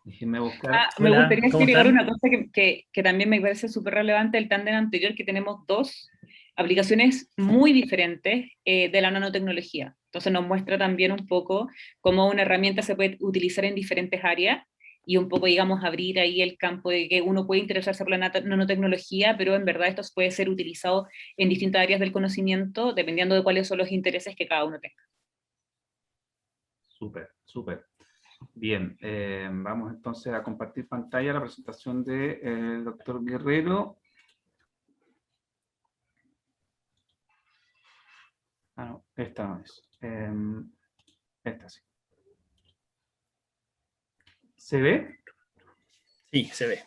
Déjenme buscar. Me Hola, gustaría ¿cómo agregar están? una cosa que también me parece súper relevante del tándem anterior, que tenemos dos aplicaciones muy diferentes de la nanotecnología. Entonces nos muestra también un poco cómo una herramienta se puede utilizar en diferentes áreas, y un poco, digamos, abrir ahí el campo de que uno puede interesarse por la nanotecnología, pero en verdad esto puede ser utilizado en distintas áreas del conocimiento, dependiendo de cuáles son los intereses que cada uno tenga. Súper, súper. Bien, vamos entonces a compartir pantalla, la presentación del doctor Guerrero. Ah, no, esta no es. Esta sí. ¿Se ve? Sí, se ve.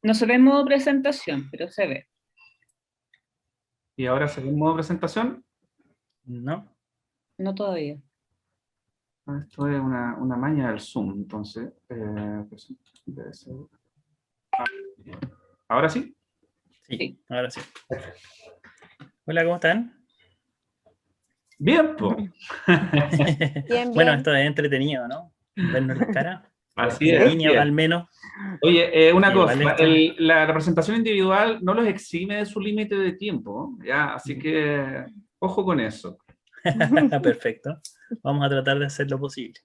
No se ve en modo presentación, pero se ve. ¿Y ahora se ve en modo presentación? ¿No? No todavía. Esto es una maña del Zoom, entonces. Debe ser. ¿Ahora sí? Sí, Sí. ahora sí. Hola, ¿cómo están? Bien, pues. Bien, Bueno, bien. esto es entretenido, ¿no? vernos la cara. Así En es. línea, Así es. al menos. Oye, una Igual cosa, está. la representación individual no los exime de su límite de tiempo, ¿ya? Así que ojo con eso. Perfecto. Vamos a tratar de hacer lo posible.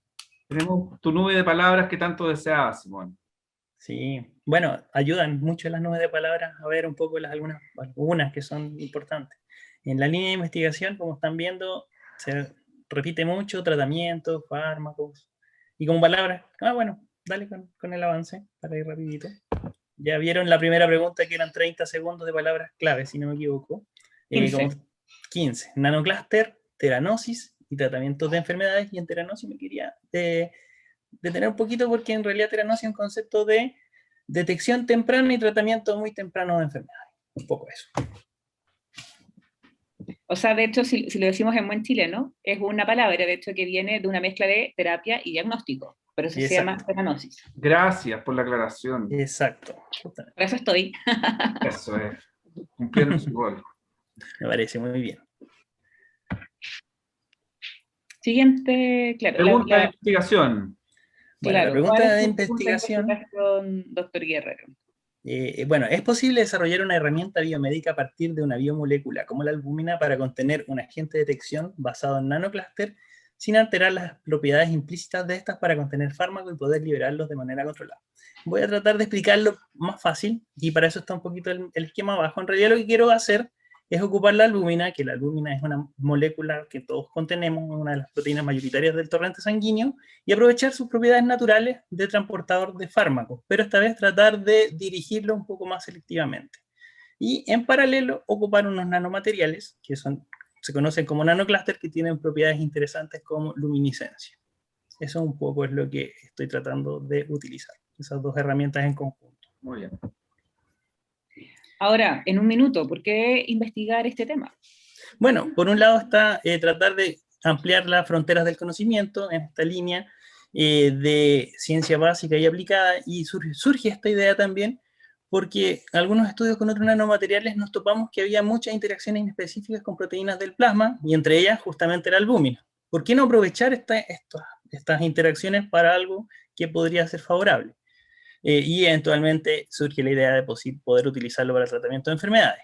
Tenemos tu nube de palabras que tanto deseabas, Simón. Sí, bueno, ayudan mucho las nubes de palabras a ver un poco algunas que son importantes. En la línea de investigación, como están viendo, se repite mucho tratamientos, fármacos, y como palabras, bueno, dale con el avance para ir rapidito. Ya vieron la primera pregunta que eran 30 segundos de palabras clave, si no me equivoco. 15. 15. Nanocluster, teranosis y tratamientos de enfermedades. Y en teranosis me quería detener un poquito porque en realidad teranosis es un concepto de detección temprana y tratamiento muy temprano de enfermedades. Un poco eso. O sea, de hecho, si lo decimos en buen chileno, es una palabra, de hecho, que viene de una mezcla de terapia y diagnóstico. Por eso se llama teranosis. Gracias por la aclaración. Exacto. Por eso estoy. Eso es. Cumpliendo su rol. Me parece muy bien. Siguiente, claro. Pregunta de investigación. Bueno, claro, la pregunta ¿cuál es de tu pregunta de investigación, doctor Guerrero? Bueno, ¿es posible desarrollar una herramienta biomédica a partir de una biomolécula como la albúmina para contener un agente de detección basado en nanocluster sin alterar las propiedades implícitas de estas para contener fármacos y poder liberarlos de manera controlada? Voy a tratar de explicarlo más fácil y para eso está un poquito el esquema abajo. En realidad lo que quiero hacer es ocupar la albúmina, que la albúmina es una molécula que todos contenemos, una de las proteínas mayoritarias del torrente sanguíneo, y aprovechar sus propiedades naturales de transportador de fármacos, pero esta vez tratar de dirigirlo un poco más selectivamente. Y en paralelo ocupar unos nanomateriales que se conocen como nanocluster, que tienen propiedades interesantes como luminiscencia. Eso un poco es lo que estoy tratando de utilizar, esas dos herramientas en conjunto. Muy bien. Ahora, en un minuto, ¿por qué investigar este tema? Bueno, por un lado está tratar de ampliar las fronteras del conocimiento en esta línea de ciencia básica y aplicada, y surge esta idea también porque algunos estudios con otros nanomateriales nos topamos que había muchas interacciones inespecíficas con proteínas del plasma, y entre ellas justamente la albúmina. ¿Por qué no aprovechar estas interacciones para algo que podría ser favorable? Y eventualmente surge la idea de poder utilizarlo para el tratamiento de enfermedades.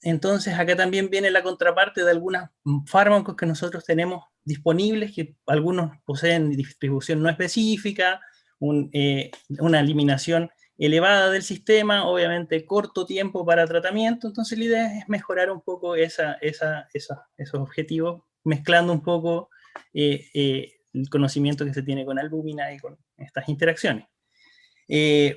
Entonces acá también viene la contraparte de algunos fármacos que nosotros tenemos disponibles, que algunos poseen distribución no específica, una eliminación elevada del sistema, obviamente corto tiempo para tratamiento. Entonces la idea es mejorar un poco esos objetivos, mezclando un poco el conocimiento que se tiene con albúmina y con estas interacciones.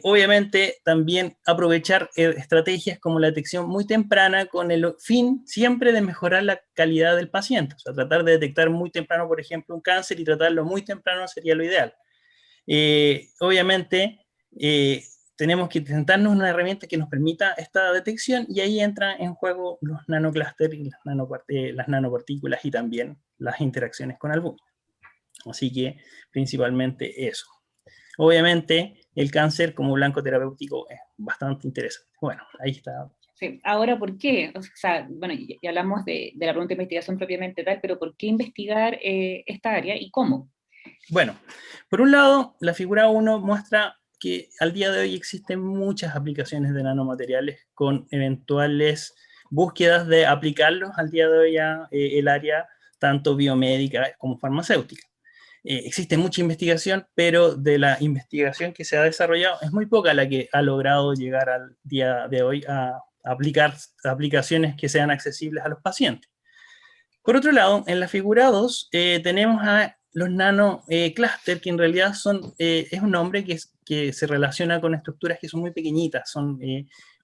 Obviamente también aprovechar estrategias como la detección muy temprana con el fin siempre de mejorar la calidad del paciente, o sea, tratar de detectar muy temprano, por ejemplo, un cáncer y tratarlo muy temprano sería lo ideal. Obviamente tenemos que sentarnos en una herramienta que nos permita esta detección, y ahí entran en juego los nanoclústeres y las nanopartículas y también las interacciones con albúmina. Así que principalmente eso. Obviamente, el cáncer como blanco terapéutico es bastante interesante. Bueno, ahí está. Sí. Ahora, ¿por qué? O sea, bueno, ya hablamos de la pregunta de investigación propiamente tal, pero ¿por qué investigar esta área y cómo? Bueno, por un lado, la figura 1 muestra que al día de hoy existen muchas aplicaciones de nanomateriales con eventuales búsquedas de aplicarlos al día de hoy a el área tanto biomédica como farmacéutica. Existe mucha investigación, pero de la investigación que se ha desarrollado es muy poca la que ha logrado llegar al día de hoy a aplicar aplicaciones que sean accesibles a los pacientes. Por otro lado, en la figura 2 tenemos a los nanocluster, que en realidad es un nombre que se relaciona con estructuras que son muy pequeñitas, son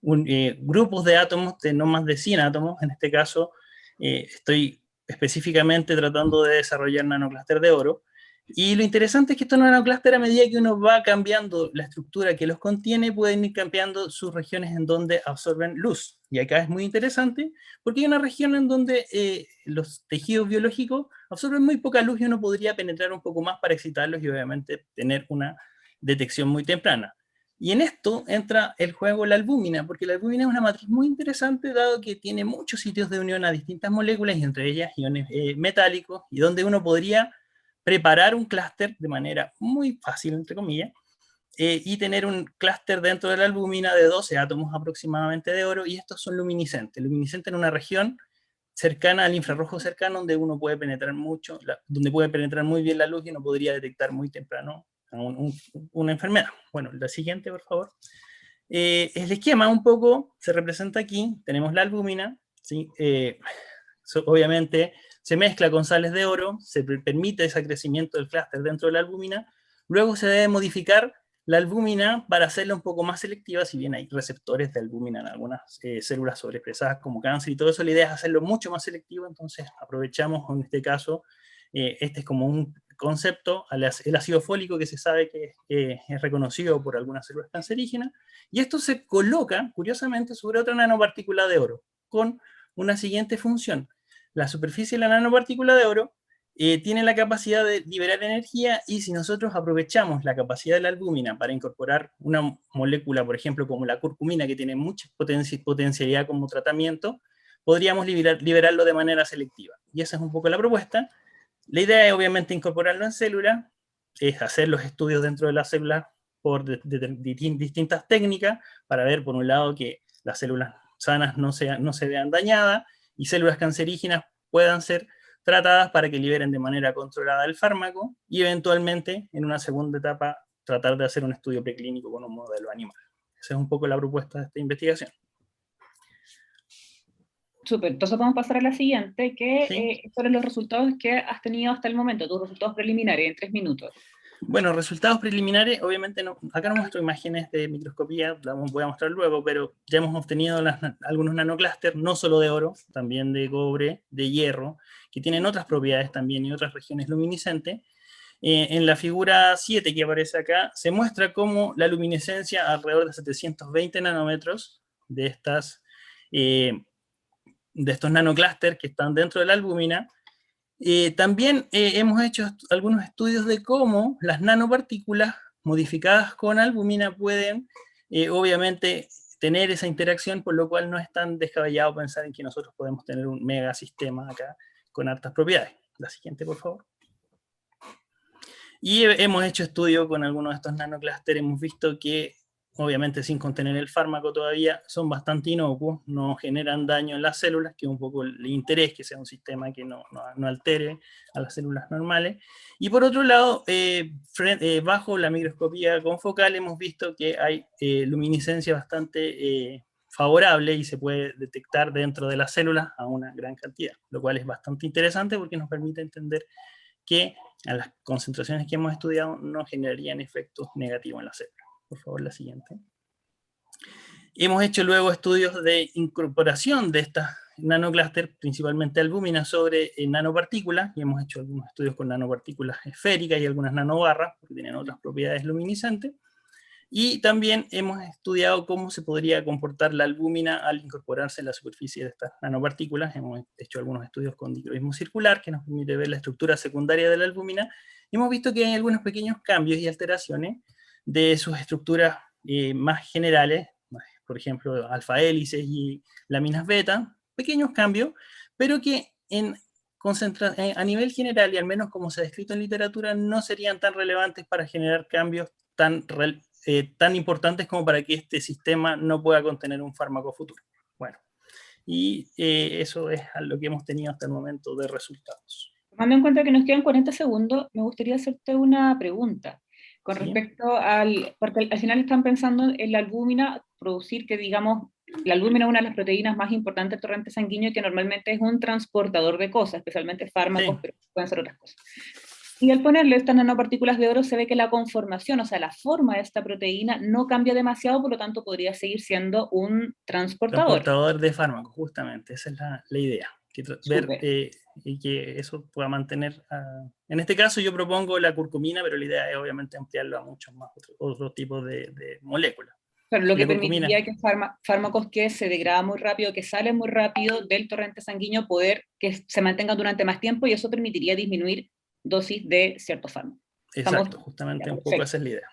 grupos de átomos de no más de 100 átomos. En este caso, estoy específicamente tratando de desarrollar nanocluster de oro. Y lo interesante es que estos nanocluster, a medida que uno va cambiando la estructura que los contiene, pueden ir cambiando sus regiones en donde absorben luz. Y acá es muy interesante porque hay una región en donde los tejidos biológicos absorben muy poca luz y uno podría penetrar un poco más para excitarlos y obviamente tener una detección muy temprana. Y en esto entra el juego la albúmina, porque la albúmina es una matriz muy interesante dado que tiene muchos sitios de unión a distintas moléculas y entre ellas iones metálicos, y donde uno podría preparar un clúster de manera muy fácil, entre comillas, y tener un clúster dentro de la albúmina de 12 átomos aproximadamente de oro, y estos son luminiscentes en una región cercana al infrarrojo cercano, donde uno puede penetrar mucho, donde puede penetrar muy bien la luz y uno podría detectar muy temprano una enfermedad. Bueno, la siguiente, por favor. El esquema un poco se representa aquí, tenemos la albúmina, ¿sí? Obviamente se mezcla con sales de oro, se permite ese crecimiento del clúster dentro de la albúmina, luego se debe modificar la albúmina para hacerla un poco más selectiva, si bien hay receptores de albúmina en algunas células sobreexpresadas como cáncer y todo eso, la idea es hacerlo mucho más selectivo, entonces aprovechamos en este caso, este es como un concepto, el ácido fólico que se sabe que es reconocido por algunas células cancerígenas, y esto se coloca, curiosamente, sobre otra nanopartícula de oro, con una siguiente función. La superficie de la nanopartícula de oro tiene la capacidad de liberar energía, y si nosotros aprovechamos la capacidad de la albúmina para incorporar una molécula, por ejemplo, como la curcumina, que tiene mucha potencialidad como tratamiento, podríamos liberarlo de manera selectiva. Y esa es un poco la propuesta. La idea es obviamente incorporarlo en célula, es hacer los estudios dentro de la célula por distintas técnicas, para ver, por un lado, que las células sanas no se vean dañadas, y células cancerígenas puedan ser tratadas para que liberen de manera controlada el fármaco, y eventualmente, en una segunda etapa, tratar de hacer un estudio preclínico con un modelo animal. Esa es un poco la propuesta de esta investigación. Súper, entonces vamos a pasar a la siguiente, que ¿Sí? son los resultados que has tenido hasta el momento, tus resultados preliminares, en 3 minutos. Bueno, resultados preliminares, obviamente no, acá no muestro imágenes de microscopía, las voy a mostrar luego, pero ya hemos obtenido algunos nanoclústeres, no solo de oro, también de cobre, de hierro, que tienen otras propiedades también y otras regiones luminiscentes. En la figura 7 que aparece acá, se muestra cómo la luminiscencia alrededor de 720 nanómetros de estos nanoclústeres que están dentro de la albúmina. También hemos hecho algunos estudios de cómo las nanopartículas modificadas con albúmina pueden, obviamente, tener esa interacción, por lo cual no es tan descabellado pensar en que nosotros podemos tener un megasistema acá con hartas propiedades. La siguiente, por favor. Y hemos hecho estudios con algunos de estos nanoclústeres, hemos visto que, obviamente sin contener el fármaco todavía, son bastante inocuos, no generan daño en las células, que es un poco el interés, que sea un sistema que no altere a las células normales. Y por otro lado, bajo la microscopía confocal hemos visto que hay luminiscencia bastante favorable, y se puede detectar dentro de las células a una gran cantidad, lo cual es bastante interesante porque nos permite entender que a las concentraciones que hemos estudiado no generarían efectos negativos en la célula. Por favor, la siguiente. Hemos hecho luego estudios de incorporación de estas nanoclústeres, principalmente albúmina, sobre nanopartículas, y hemos hecho algunos estudios con nanopartículas esféricas y algunas nanobarras, porque tienen otras propiedades luminiscentes. Y también hemos estudiado cómo se podría comportar la albúmina al incorporarse en la superficie de estas nanopartículas. Hemos hecho algunos estudios con dicroismo circular, que nos permite ver la estructura secundaria de la albúmina. Hemos visto que hay algunos pequeños cambios y alteraciones de sus estructuras más generales, por ejemplo, alfa hélices y láminas beta, pequeños cambios, pero que a nivel general, y al menos como se ha descrito en literatura, no serían tan relevantes para generar cambios tan importantes como para que este sistema no pueda contener un fármaco futuro. Bueno, y eso es lo que hemos tenido hasta el momento de resultados. Tomando en cuenta que nos quedan 40 segundos, me gustaría hacerte una pregunta con respecto porque al final están pensando en la albúmina, producir que, digamos, la albúmina es una de las proteínas más importantes del torrente sanguíneo, que normalmente es un transportador de cosas, especialmente fármacos, pero pueden ser otras cosas. Y al ponerle estas nanopartículas de oro se ve que la conformación, o sea, la forma de esta proteína no cambia demasiado, por lo tanto podría seguir siendo un transportador. Transportador de fármacos, justamente, esa es la idea. Ver y que eso pueda mantener. En este caso yo propongo la curcumina, pero la idea es obviamente ampliarlo a muchos más otros tipos de moléculas. Claro, lo que permitiría que fármacos que se degradan muy rápido, que salen muy rápido del torrente sanguíneo, poder que se mantengan durante más tiempo, y eso permitiría disminuir dosis de ciertos fármacos. Exacto, justamente un poco esa es la idea.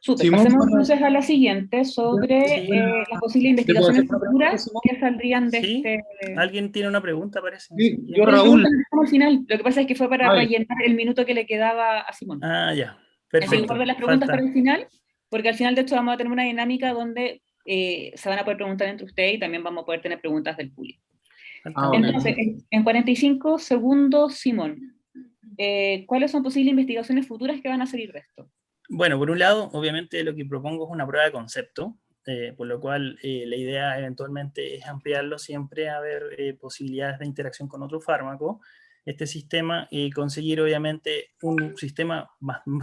Súper, Simón, pasemos entonces a la siguiente sobre Sí. las posibles ¿Te puedo hacer investigaciones una pregunta, futuras Simón? que saldrían de ¿Sí? este... ¿Alguien tiene una pregunta, parece? Sí, ¿Quién? yo, Pero la Raúl. pregunta la dejamos al final, lo que pasa es que fue para Vale. rellenar el minuto que le quedaba a Simón. Ah, ya. Así que Perfecto. guarden las preguntas Falta. para el final, porque al final de esto vamos a tener una dinámica donde se van a poder preguntar entre ustedes y también vamos a poder tener preguntas del público. Ah, ok. Entonces, en 45 segundos, Simón, ¿cuáles son posibles investigaciones futuras que van a salir de esto? Bueno, por un lado, obviamente lo que propongo es una prueba de concepto, por lo cual la idea eventualmente es ampliarlo siempre a ver posibilidades de interacción con otro fármaco. Este sistema y conseguir obviamente un sistema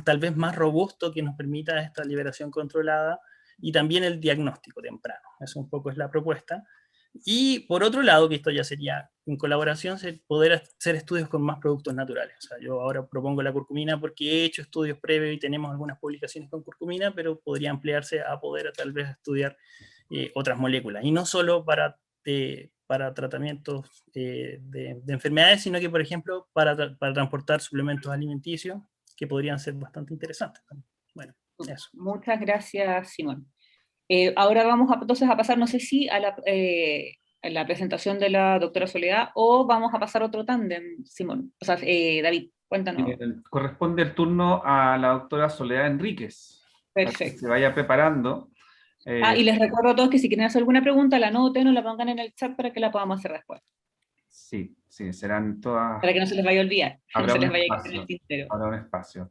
tal vez más robusto que nos permita esta liberación controlada y también el diagnóstico temprano. Eso un poco es la propuesta. Y por otro lado, que esto ya sería en colaboración, poder hacer estudios con más productos naturales. O sea, yo ahora propongo la curcumina porque he hecho estudios previos y tenemos algunas publicaciones con curcumina, pero podría ampliarse a poder tal vez estudiar otras moléculas. Y no solo para tratamientos de enfermedades, sino que, por ejemplo, para transportar suplementos alimenticios, que podrían ser bastante interesantes. Bueno, eso. Muchas gracias, Simón. Ahora vamos entonces a pasar, no sé si a la presentación de la doctora Soledad o vamos a pasar otro tándem, Simón. O sea, David, cuéntanos. Corresponde el turno a la doctora Soledad Enríquez. Para que Perfecto. se vaya preparando. Y les recuerdo a todos que si quieren hacer alguna pregunta, la anoten o la pongan en el chat para que la podamos hacer después. Sí, serán todas... Para que no se les vaya a olvidar, no Habrá se un les vaya a quedar en espacio. el tintero. Habrá un espacio.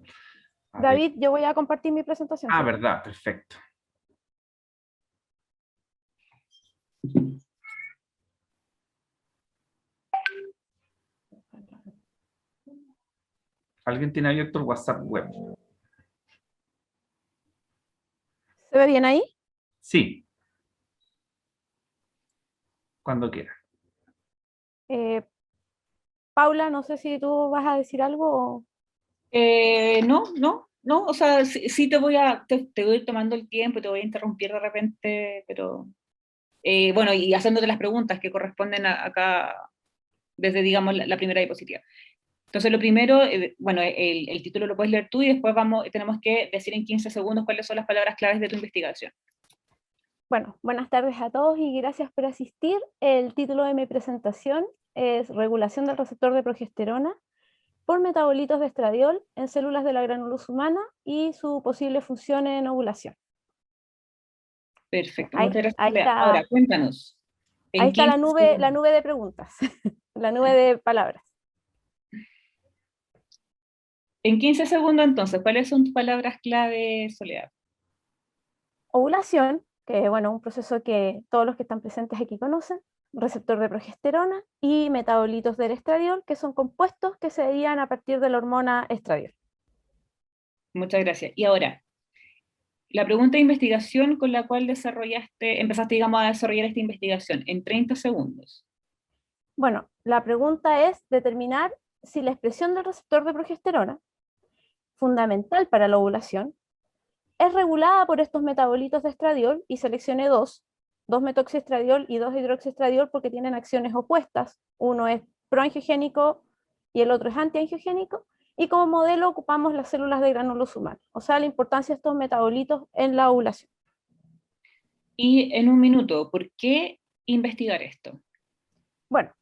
A ver. David, yo voy a compartir mi presentación. Ah, ¿sí? verdad, perfecto. ¿Alguien tiene abierto el WhatsApp web? ¿Se ve bien ahí? Sí. Cuando quiera. Paula, no sé si tú vas a decir algo o... No, o sea, sí te voy a ir tomando el tiempo, te voy a interrumpir de repente, pero bueno, y haciéndote las preguntas que corresponden acá desde, digamos, la primera diapositiva. Entonces, lo primero, bueno, el título lo puedes leer tú y después tenemos que decir en 15 segundos cuáles son las palabras claves de tu investigación. Bueno, buenas tardes a todos y gracias por asistir. El título de mi presentación es Regulación del receptor de progesterona por metabolitos de estradiol en células de la granulosa humana y su posible función en ovulación. Perfecto, Ahí, muchas gracias. ahí está, ahora, cuéntanos. ahí está la 15 nube de preguntas, la nube de palabras. En 15 segundos, entonces, ¿cuáles son tus palabras clave, Soledad? Ovulación, que bueno, un proceso que todos los que están presentes aquí conocen, receptor de progesterona y metabolitos del estradiol, que son compuestos que se derivan a partir de la hormona estradiol. Muchas gracias. Y ahora, la pregunta de investigación con la cual empezaste, digamos, a desarrollar esta investigación, en 30 segundos. Bueno, la pregunta es determinar si la expresión del receptor de progesterona, fundamental para la ovulación, es regulada por estos metabolitos de estradiol, y seleccioné dos metoxiestradiol y 2-hidroxiestradiol porque tienen acciones opuestas. Uno es proangiogénico y el otro es antiangiogénico, y como modelo ocupamos las células de granulosa humana, o sea, la importancia de estos metabolitos en la ovulación. Y en un minuto, ¿por qué investigar esto? Bueno,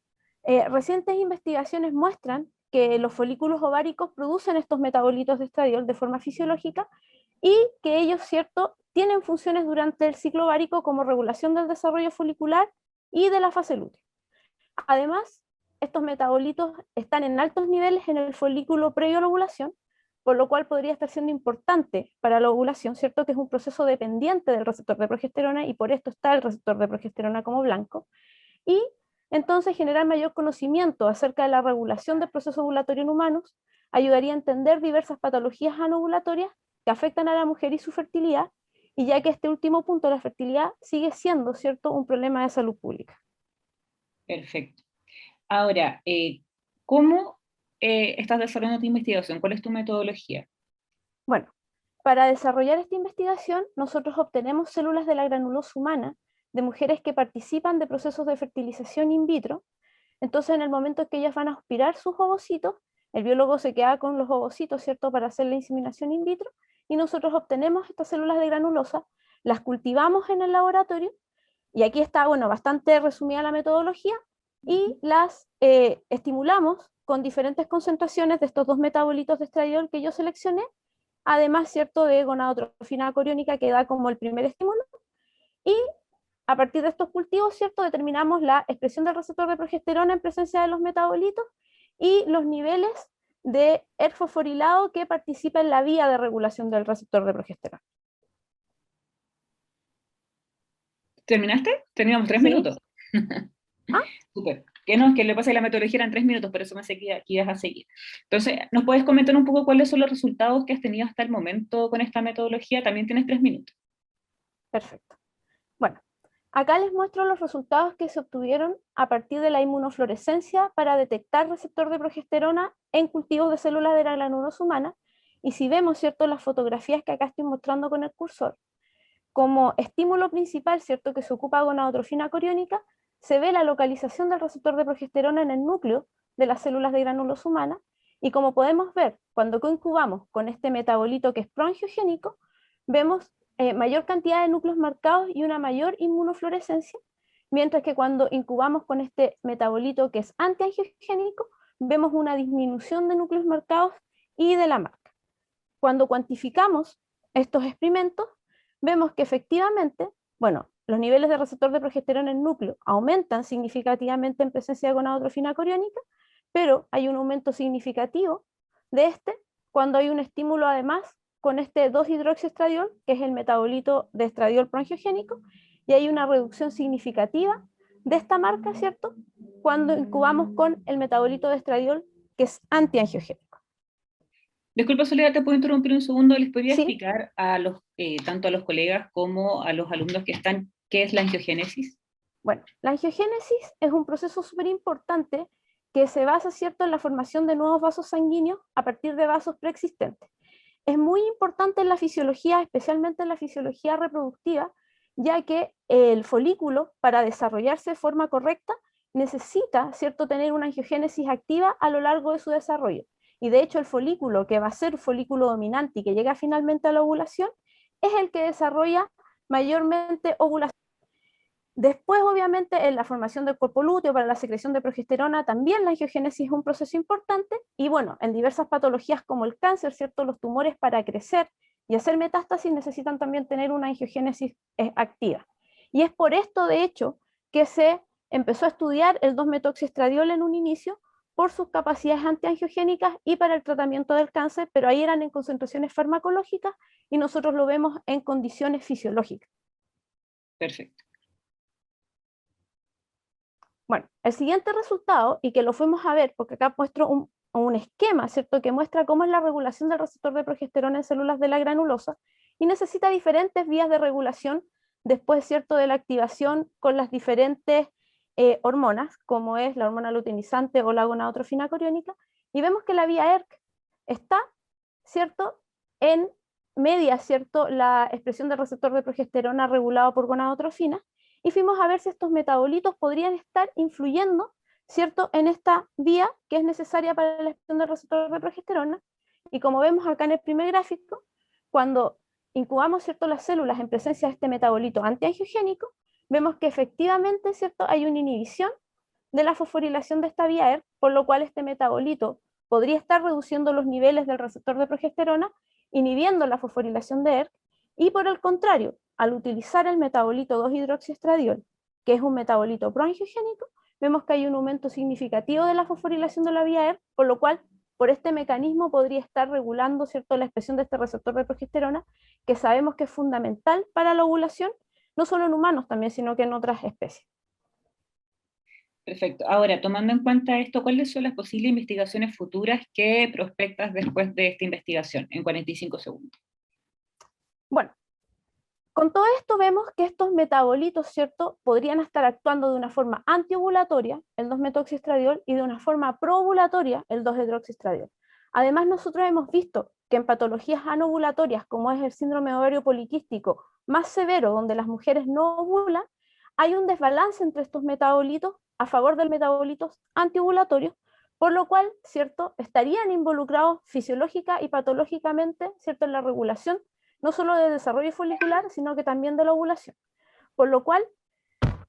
recientes investigaciones muestran que los folículos ováricos producen estos metabolitos de estradiol de forma fisiológica y que ellos, ¿cierto?, tienen funciones durante el ciclo ovárico como regulación del desarrollo folicular y de la fase lútea. Además, estos metabolitos están en altos niveles en el folículo previo a la ovulación, por lo cual podría estar siendo importante para la ovulación, ¿cierto?, que es un proceso dependiente del receptor de progesterona y por esto está el receptor de progesterona como blanco. Y entonces generar mayor conocimiento acerca de la regulación del proceso ovulatorio en humanos ayudaría a entender diversas patologías anovulatorias que afectan a la mujer y su fertilidad, y ya que este último punto, la fertilidad, sigue siendo, ¿cierto?, un problema de salud pública. Perfecto. Ahora, ¿cómo estás desarrollando tu investigación? ¿Cuál es tu metodología? Bueno, para desarrollar esta investigación, nosotros obtenemos células de la granulosa humana de mujeres que participan de procesos de fertilización in vitro. Entonces, en el momento en que ellas van a aspirar sus ovocitos, el biólogo se queda con los ovocitos, ¿cierto?, para hacer la inseminación in vitro, y nosotros obtenemos estas células de granulosa, las cultivamos en el laboratorio, y aquí está, bueno, bastante resumida la metodología, y las estimulamos con diferentes concentraciones de estos dos metabolitos de estradiol que yo seleccioné, además, ¿cierto?, de gonadotrofina coriónica, que da como el primer estímulo, y a partir de estos cultivos, ¿cierto?, determinamos la expresión del receptor de progesterona en presencia de los metabolitos y los niveles de ERK fosforilado que participa en la vía de regulación del receptor de progesterona. ¿Terminaste? Teníamos 3 Sí. minutos. ¿Ah? Súper. Que no, que le pasa que la metodología eran 3 minutos, por eso me sé que ibas a seguir. Entonces, ¿nos puedes comentar un poco cuáles son los resultados que has tenido hasta el momento con esta metodología? También tienes 3 minutos. Perfecto. Bueno, acá les muestro los resultados que se obtuvieron a partir de la inmunofluorescencia para detectar receptor de progesterona en cultivos de células de la granulosa humana. Y si vemos, ¿cierto?, las fotografías que acá estoy mostrando con el cursor, como estímulo principal, ¿cierto?, que se ocupa gonadotrofina coriónica, se ve la localización del receptor de progesterona en el núcleo de las células de granulosa humana, y como podemos ver, cuando coincubamos con este metabolito que es proangiogénico, vemos mayor cantidad de núcleos marcados y una mayor inmunofluorescencia, mientras que cuando incubamos con este metabolito que es antiangiogénico, vemos una disminución de núcleos marcados y de la marca. Cuando cuantificamos estos experimentos, vemos que efectivamente, bueno, los niveles de receptor de progesterona en el núcleo aumentan significativamente en presencia de gonadotrofina coriónica, pero hay un aumento significativo de este cuando hay un estímulo además con este 2-hidroxiestradiol, que es el metabolito de estradiol proangiogénico, y hay una reducción significativa de esta marca, ¿cierto?, cuando incubamos con el metabolito de estradiol, que es antiangiogénico. Disculpa, Soledad, te puedo interrumpir un segundo. ¿Les podría Sí. explicar a los, tanto a los colegas como a los alumnos que están, qué es la angiogénesis? Bueno, la angiogénesis es un proceso súper importante que se basa, ¿cierto?, en la formación de nuevos vasos sanguíneos a partir de vasos preexistentes. Es muy importante en la fisiología, especialmente en la fisiología reproductiva, ya que el folículo, para desarrollarse de forma correcta, necesita, ¿cierto?, tener una angiogénesis activa a lo largo de su desarrollo. Y de hecho el folículo que va a ser folículo dominante y que llega finalmente a la ovulación es el que desarrolla mayormente ovulación. Después, obviamente, en la formación del cuerpo lúteo para la secreción de progesterona, también la angiogénesis es un proceso importante, y bueno, en diversas patologías como el cáncer, ¿cierto?, los tumores para crecer y hacer metástasis necesitan también tener una angiogénesis activa. Y es por esto, de hecho, que se empezó a estudiar el 2-metoxiestradiol en un inicio por sus capacidades antiangiogénicas y para el tratamiento del cáncer, pero ahí eran en concentraciones farmacológicas y nosotros lo vemos en condiciones fisiológicas. Perfecto. Bueno, el siguiente resultado, y que lo fuimos a ver, porque acá muestro un esquema, ¿cierto?, que muestra cómo es la regulación del receptor de progesterona en células de la granulosa, y necesita diferentes vías de regulación después, ¿cierto?, de la activación con las diferentes hormonas, como es la hormona luteinizante o la gonadotrofina coriónica, y vemos que la vía ERK está, ¿cierto?, en media, ¿cierto?, la expresión del receptor de progesterona regulado por gonadotrofina, y fuimos a ver si estos metabolitos podrían estar influyendo, ¿cierto?, en esta vía que es necesaria para la expresión del receptor de progesterona. Y como vemos acá en el primer gráfico, cuando incubamos, ¿cierto?, las células en presencia de este metabolito antiangiogénico, vemos que efectivamente, ¿cierto?, hay una inhibición de la fosforilación de esta vía ERK, por lo cual este metabolito podría estar reduciendo los niveles del receptor de progesterona, inhibiendo la fosforilación de ERK, y por el contrario, al utilizar el metabolito 2-hidroxiestradiol, que es un metabolito proangiogénico, vemos que hay un aumento significativo de la fosforilación de la vía ERK, por lo cual, por este mecanismo podría estar regulando, ¿cierto?, la expresión de este receptor de progesterona, que sabemos que es fundamental para la ovulación, no solo en humanos también, sino que en otras especies. Perfecto. Ahora, tomando en cuenta esto, ¿cuáles son las posibles investigaciones futuras que prospectas después de esta investigación? En 45 segundos. Bueno, con todo esto vemos que estos metabolitos, ¿cierto?, podrían estar actuando de una forma antiovulatoria, el 2-metoxiestradiol, y de una forma proovulatoria, el 2-hidroxiestradiol. Además, nosotros hemos visto que en patologías anovulatorias, como es el síndrome de ovario poliquístico más severo, donde las mujeres no ovulan, hay un desbalance entre estos metabolitos a favor de los metabolitos antiovulatorios, por lo cual, ¿cierto?, estarían involucrados fisiológica y patológicamente, ¿cierto?, en la regulación, no solo del desarrollo folicular, sino que también de la ovulación. Por lo cual,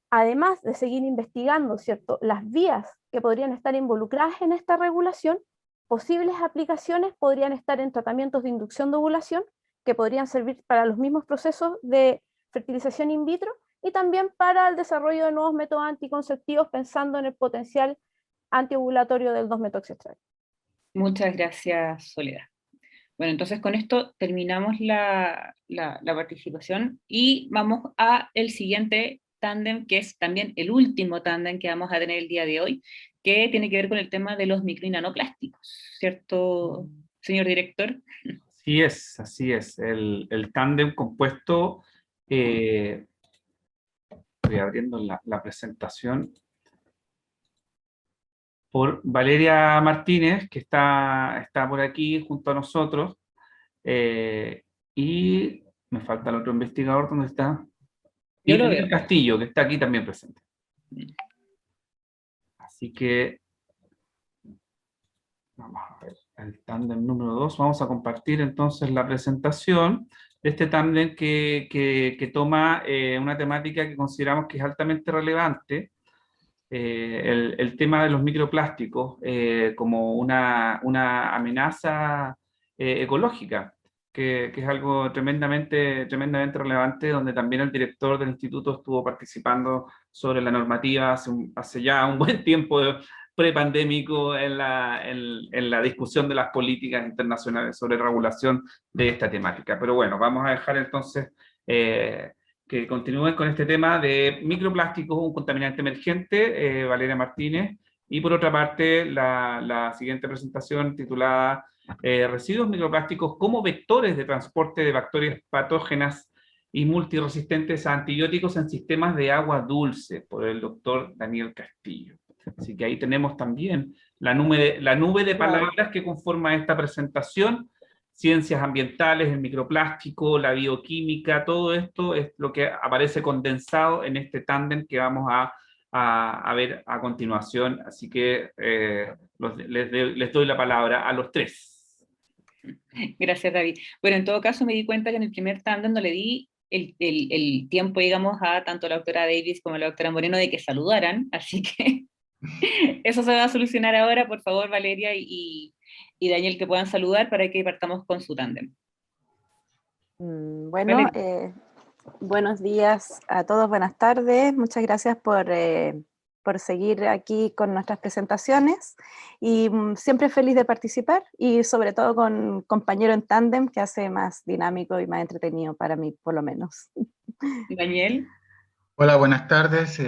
además de seguir investigando, ¿cierto?, las vías que podrían estar involucradas en esta regulación, posibles aplicaciones podrían estar en tratamientos de inducción de ovulación, que podrían servir para los mismos procesos de fertilización in vitro, y también para el desarrollo de nuevos métodos anticonceptivos, pensando en el potencial antiovulatorio del 2-metoxestradiol. Muchas gracias, Soledad. Bueno, entonces con esto terminamos la participación y vamos a el siguiente tándem, que es también el último tándem que vamos a tener el día de hoy, que tiene que ver con el tema de los micro y nanoplásticos, ¿cierto, señor director? Así es. El tándem compuesto, estoy abriendo la presentación, por Valeria Martínez, que está por aquí junto a nosotros, y me falta el otro investigador, ¿dónde está? Y Daniel Castillo, que está aquí también presente. Así que vamos a ver el tándem número 2. Vamos a compartir entonces la presentación de este tándem que toma una temática que consideramos que es altamente relevante, el tema de los microplásticos como una amenaza ecológica, que es algo tremendamente relevante, donde también el director del instituto estuvo participando sobre la normativa hace ya un buen tiempo prepandémico en la discusión de las políticas internacionales sobre regulación de esta temática. Pero bueno, vamos a dejar entonces que continúen con este tema de microplásticos, un contaminante emergente, Valeria Martínez, y por otra parte la siguiente presentación titulada Residuos microplásticos como vectores de transporte de bacterias patógenas y multiresistentes a antibióticos en sistemas de agua dulce, por el doctor Daniel Castillo. Así que ahí tenemos también la nube de palabras que conforma esta presentación: ciencias ambientales, el microplástico, la bioquímica, todo esto es lo que aparece condensado en este tándem que vamos a ver a continuación. Así que les doy la palabra a los tres. Gracias, David. Bueno, en todo caso me di cuenta que en el primer tándem no le di el tiempo, digamos, a tanto la doctora Davis como la doctora Moreno de que saludaran, así que eso se va a solucionar ahora. Por favor, Valeria y Daniel, que puedan saludar para que partamos con su tándem. Bueno, buenos días a todos, buenas tardes. Muchas gracias por seguir aquí con nuestras presentaciones, y siempre feliz de participar, y sobre todo con compañero en tándem, que hace más dinámico y más entretenido para mí, por lo menos. Daniel. Hola, buenas tardes.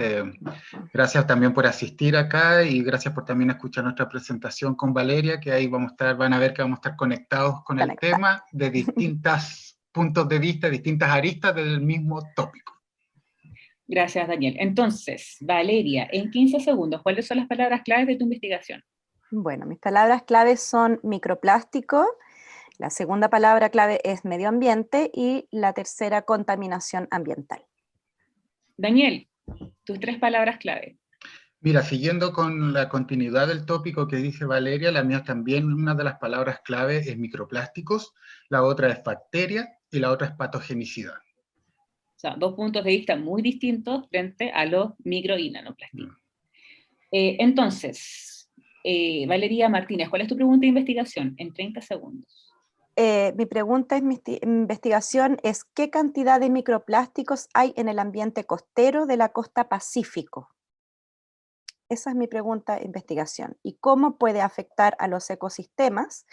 Gracias también por asistir acá, y gracias por también escuchar nuestra presentación con Valeria, que ahí van a ver que vamos a estar conectados con el tema de distintos puntos de vista, distintas aristas del mismo tópico. Gracias, Daniel. Entonces, Valeria, en 15 segundos, ¿cuáles son las palabras claves de tu investigación? Bueno, mis palabras claves son microplástico, la segunda palabra clave es medio ambiente, y la tercera, contaminación ambiental. Daniel, tus 3 palabras clave. Mira, siguiendo con la continuidad del tópico que dice Valeria, la mía también, una de las palabras clave es microplásticos, la otra es bacteria y la otra es patogenicidad. O sea, 2 puntos de vista muy distintos frente a los micro y nanoplásticos. Entonces, Valeria Martínez, ¿cuál es tu pregunta de investigación? En 30 segundos. Mi pregunta de investigación es: ¿qué cantidad de microplásticos hay en el ambiente costero de la costa Pacífico? Esa es mi pregunta de investigación. ¿Y cómo puede afectar a los ecosistemas?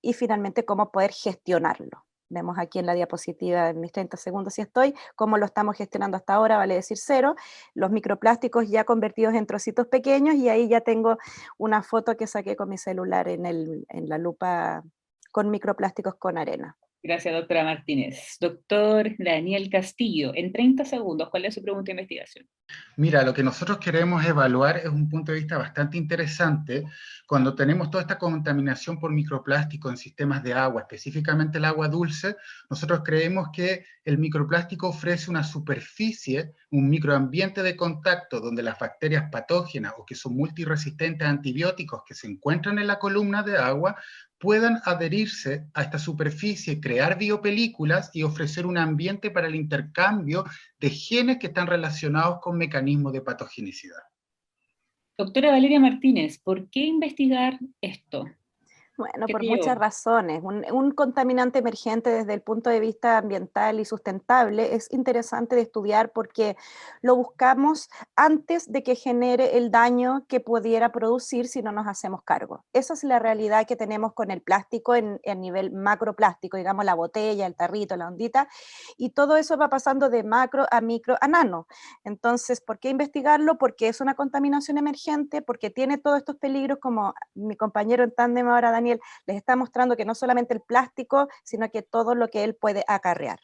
Y finalmente, ¿cómo poder gestionarlo? Vemos aquí en la diapositiva, en mis 30 segundos si estoy, cómo lo estamos gestionando hasta ahora, vale decir 0. Los microplásticos ya convertidos en trocitos pequeños, y ahí ya tengo una foto que saqué con mi celular en la lupa con microplásticos con arena. Gracias, doctora Martínez. Doctor Daniel Castillo, en 30 segundos, ¿cuál es su pregunta de investigación? Mira, lo que nosotros queremos evaluar es un punto de vista bastante interesante. Cuando tenemos toda esta contaminación por microplástico en sistemas de agua, específicamente el agua dulce, nosotros creemos que el microplástico ofrece una superficie, un microambiente de contacto donde las bacterias patógenas o que son multiresistentes a antibióticos que se encuentran en la columna de agua puedan adherirse a esta superficie, crear biopelículas y ofrecer un ambiente para el intercambio de genes que están relacionados con mecanismos de patogenicidad. Doctora Valeria Martínez, ¿por qué investigar esto? Bueno, ¿Qué por te llevó? muchas razones. Un contaminante emergente desde el punto de vista ambiental y sustentable es interesante de estudiar porque lo buscamos antes de que genere el daño que pudiera producir si no nos hacemos cargo. Esa es la realidad que tenemos con el plástico a nivel macroplástico, digamos la botella, el tarrito, la ondita, y todo eso va pasando de macro a micro a nano. Entonces, ¿por qué investigarlo? Porque es una contaminación emergente, porque tiene todos estos peligros, como mi compañero en tándem ahora, Daniel, les está mostrando que no solamente el plástico, sino que todo lo que él puede acarrear.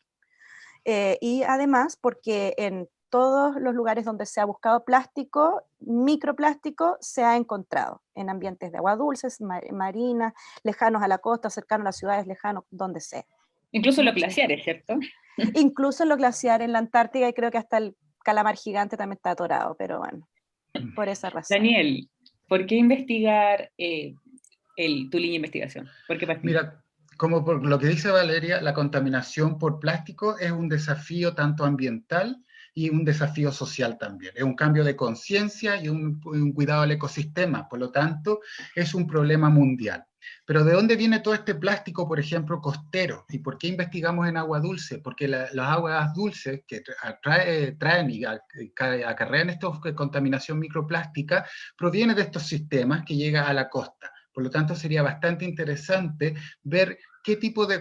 Y además, porque en todos los lugares donde se ha buscado plástico, microplástico se ha encontrado, en ambientes de agua dulces, marinas, lejanos a la costa, cercanos a las ciudades, lejanos, donde sea. Incluso los glaciares, ¿cierto? Incluso en los glaciares en la Antártida, y creo que hasta el calamar gigante también está atorado, pero bueno, por esa razón. Daniel, ¿por qué investigar tu línea de investigación? ¿Por qué partiste? Mira, como por lo que dice Valeria, la contaminación por plástico es un desafío tanto ambiental y un desafío social también. Es un cambio de conciencia y un cuidado al ecosistema, por lo tanto, es un problema mundial. Pero ¿de dónde viene todo este plástico, por ejemplo, costero? ¿Y por qué investigamos en agua dulce? Porque las aguas dulces que traen y acarrean esta contaminación microplástica proviene de estos sistemas que llegan a la costa. Por lo tanto, sería bastante interesante ver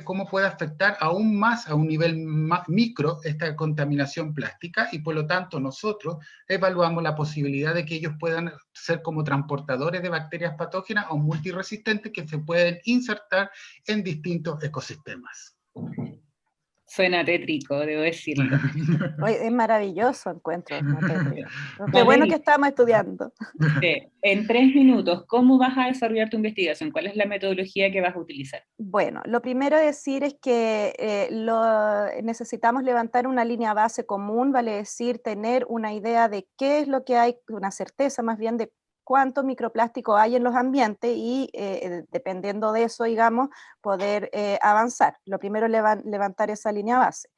cómo puede afectar aún más a un nivel micro esta contaminación plástica, y por lo tanto nosotros evaluamos la posibilidad de que ellos puedan ser como transportadores de bacterias patógenas o multiresistentes que se pueden insertar en distintos ecosistemas. Suena tétrico, debo decirlo. Oye, es maravilloso, encuentro. No tétrico. Qué bueno que estamos estudiando. En 3 minutos, ¿cómo vas a desarrollar tu investigación? ¿Cuál es la metodología que vas a utilizar? Bueno, lo primero a decir es que necesitamos levantar una línea base común, vale decir, tener una idea de qué es lo que hay, una certeza más bien de cuánto microplástico hay en los ambientes y dependiendo de eso, digamos, poder avanzar. Lo primero es levantar esa línea base.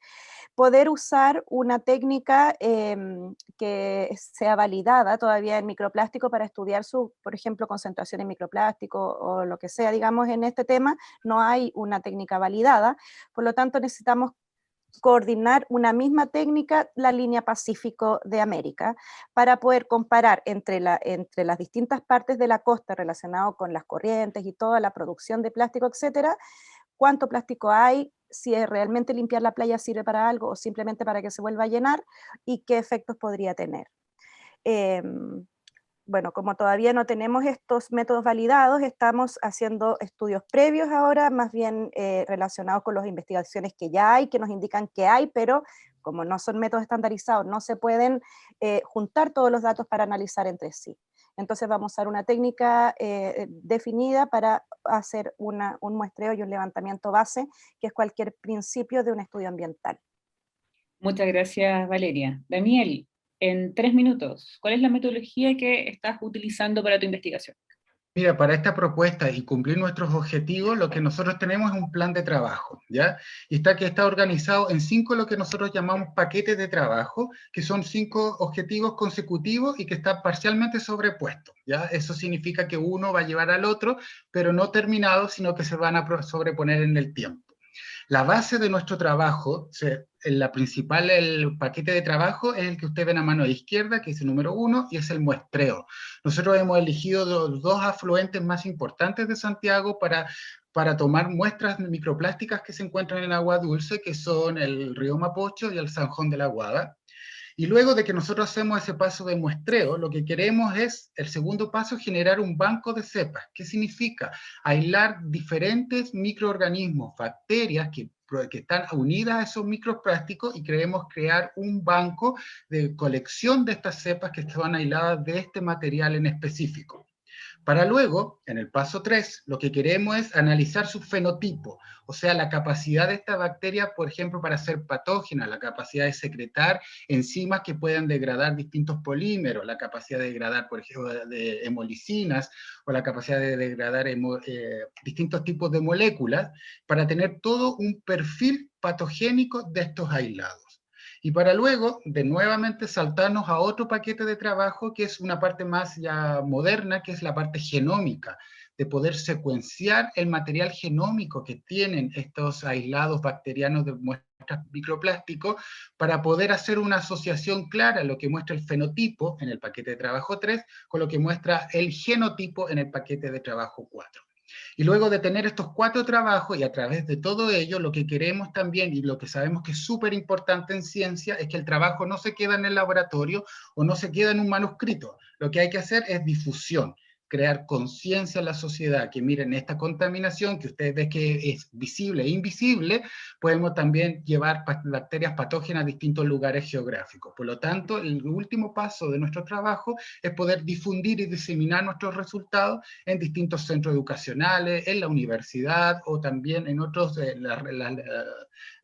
Poder usar una técnica que sea validada todavía en microplástico para estudiar su, por ejemplo, concentración en microplástico o lo que sea, digamos, en este tema, no hay una técnica validada, por lo tanto necesitamos coordinar una misma técnica, la línea Pacífico de América, para poder comparar entre las distintas partes de la costa relacionado con las corrientes y toda la producción de plástico, etcétera, cuánto plástico hay, si es realmente limpiar la playa sirve para algo o simplemente para que se vuelva a llenar, y qué efectos podría tener. Bueno, como todavía no tenemos estos métodos validados, estamos haciendo estudios previos ahora, más bien relacionados con las investigaciones que ya hay, que nos indican que hay, pero como no son métodos estandarizados, no se pueden juntar todos los datos para analizar entre sí. Entonces vamos a usar una técnica definida para hacer un muestreo y un levantamiento base, que es cualquier principio de un estudio ambiental. Muchas gracias, Valeria. Daniel, en 3 minutos, ¿cuál es la metodología que estás utilizando para tu investigación? Mira, para esta propuesta y cumplir nuestros objetivos, lo que nosotros tenemos es un plan de trabajo, ¿ya? Y está organizado en 5 lo que nosotros llamamos paquetes de trabajo, que son 5 objetivos consecutivos y que están parcialmente sobrepuestos, ¿ya? Eso significa que uno va a llevar al otro, pero no terminado, sino que se van a sobreponer en el tiempo. La base de nuestro trabajo, el paquete de trabajo es el que ustedes ven a mano izquierda, que es el número 1, y es el muestreo. Nosotros hemos elegido los 2 afluentes más importantes de Santiago para tomar muestras microplásticas que se encuentran en agua dulce, que son el río Mapocho y el Zanjón de la Guada. Y luego de que nosotros hacemos ese paso de muestreo, lo que queremos es, el segundo paso, generar un banco de cepas. ¿Qué significa? Aislar diferentes microorganismos, bacterias que que están unidas a esos microplásticos, y queremos crear un banco de colección de estas cepas que son aisladas de este material en específico. Para luego, en el paso 3, lo que queremos es analizar su fenotipo, o sea, la capacidad de esta bacteria, por ejemplo, para ser patógena, la capacidad de secretar enzimas que puedan degradar distintos polímeros, la capacidad de degradar, por ejemplo, de hemolicinas, o la capacidad de degradar distintos tipos de moléculas, para tener todo un perfil patogénico de estos aislados. Y para luego, de nuevamente saltarnos a otro paquete de trabajo, que es una parte más ya moderna, que es la parte genómica, de poder secuenciar el material genómico que tienen estos aislados bacterianos de muestras microplásticos, para poder hacer una asociación clara, lo que muestra el fenotipo en el paquete de trabajo 3, con lo que muestra el genotipo en el paquete de trabajo 4. Y luego de tener estos 4 trabajos, y a través de todo ello, lo que queremos también, y lo que sabemos que es súper importante en ciencia, es que el trabajo no se queda en el laboratorio, o no se queda en un manuscrito. Lo que hay que hacer es difusión, crear conciencia en la sociedad, que miren esta contaminación, que ustedes ven que es visible e invisible, podemos también llevar bacterias patógenas a distintos lugares geográficos. Por lo tanto, el último paso de nuestro trabajo es poder difundir y diseminar nuestros resultados en distintos centros educacionales, en la universidad, o también en otros,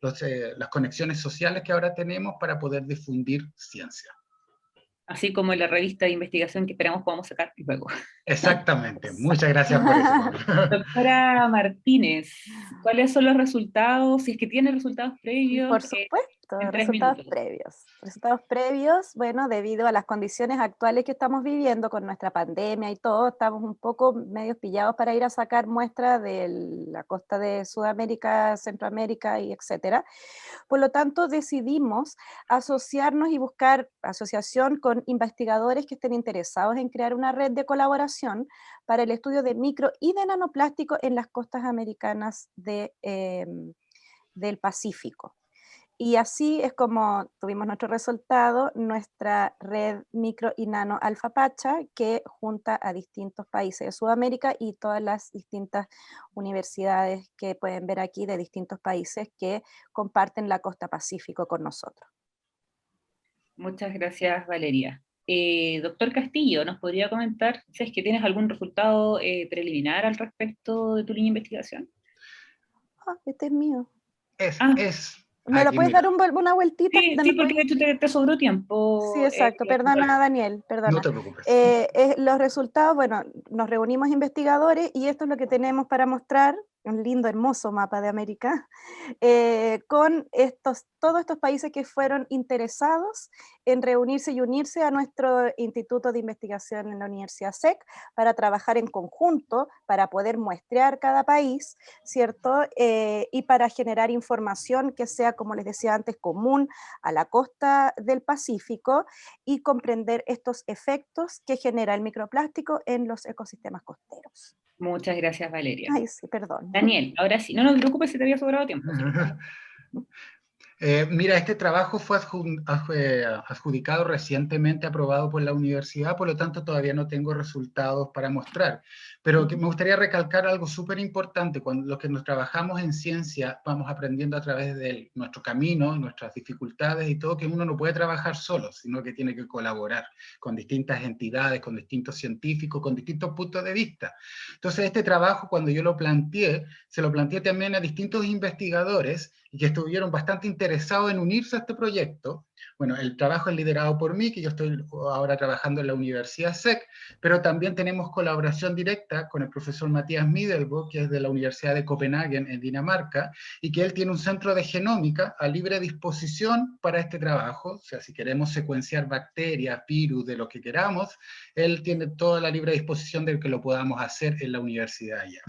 las conexiones sociales que ahora tenemos para poder difundir ciencia. Así como en la revista de investigación que esperamos podamos sacar luego. Exactamente, muchas gracias por eso. Doctora Martínez, ¿cuáles son los resultados? Si es que tiene resultados previos. Por supuesto, en 3 resultados minutos. previos. Resultados previos, bueno, debido a las condiciones actuales que estamos viviendo con nuestra pandemia y todo, estamos un poco medios pillados para ir a sacar muestras de la costa de Sudamérica, Centroamérica y etcétera. Por lo tanto, decidimos asociarnos y buscar asociación con investigadores que estén interesados en crear una red de colaboración para el estudio de micro y de nanoplástico en las costas americanas del Pacífico. Y así es como tuvimos nuestro resultado, nuestra red micro y nano Alfa Pacha, que junta a distintos países de Sudamérica y todas las distintas universidades que pueden ver aquí de distintos países que comparten la costa Pacífico con nosotros. Muchas gracias, Valeria. Doctor Castillo, ¿nos podría comentar si es que tienes algún resultado preliminar al respecto de tu línea de investigación? Este es mío. ¿Me lo puedes dar una vueltita? Sí, porque de hecho te sobró tiempo. Sí, exacto. Perdona, Daniel, perdona. No te preocupes. Los resultados, bueno, nos reunimos investigadores y esto es lo que tenemos para mostrar, un lindo, hermoso mapa de América, con todos estos países que fueron interesados en reunirse y unirse a nuestro instituto de investigación en la Universidad SEC para trabajar en conjunto, para poder muestrear cada país, ¿cierto? Y para generar información que sea, como les decía antes, común a la costa del Pacífico y comprender estos efectos que genera el microplástico en los ecosistemas costeros. Muchas gracias, Valeria. Ay, sí, perdón. Daniel, ahora sí, no te preocupes si te había sobrado tiempo. Mira, este trabajo fue adjudicado recientemente, aprobado por la universidad, por lo tanto todavía no tengo resultados para mostrar. Pero me gustaría recalcar algo súper importante. Cuando los que nos trabajamos en ciencia vamos aprendiendo a través de nuestro camino, nuestras dificultades y todo, que uno no puede trabajar solo, sino que tiene que colaborar con distintas entidades, con distintos científicos, con distintos puntos de vista. Entonces este trabajo, cuando yo lo planteé, se lo planteé también a distintos investigadores y que estuvieron bastante interesados en unirse a este proyecto. Bueno, el trabajo es liderado por mí, que yo estoy ahora trabajando en la Universidad SEC, pero también tenemos colaboración directa con el profesor Matías Middelbo, que es de la Universidad de Copenhague, en Dinamarca, y que él tiene un centro de genómica a libre disposición para este trabajo. O sea, si queremos secuenciar bacterias, virus, de lo que queramos, él tiene toda la libre disposición de que lo podamos hacer en la universidad allá.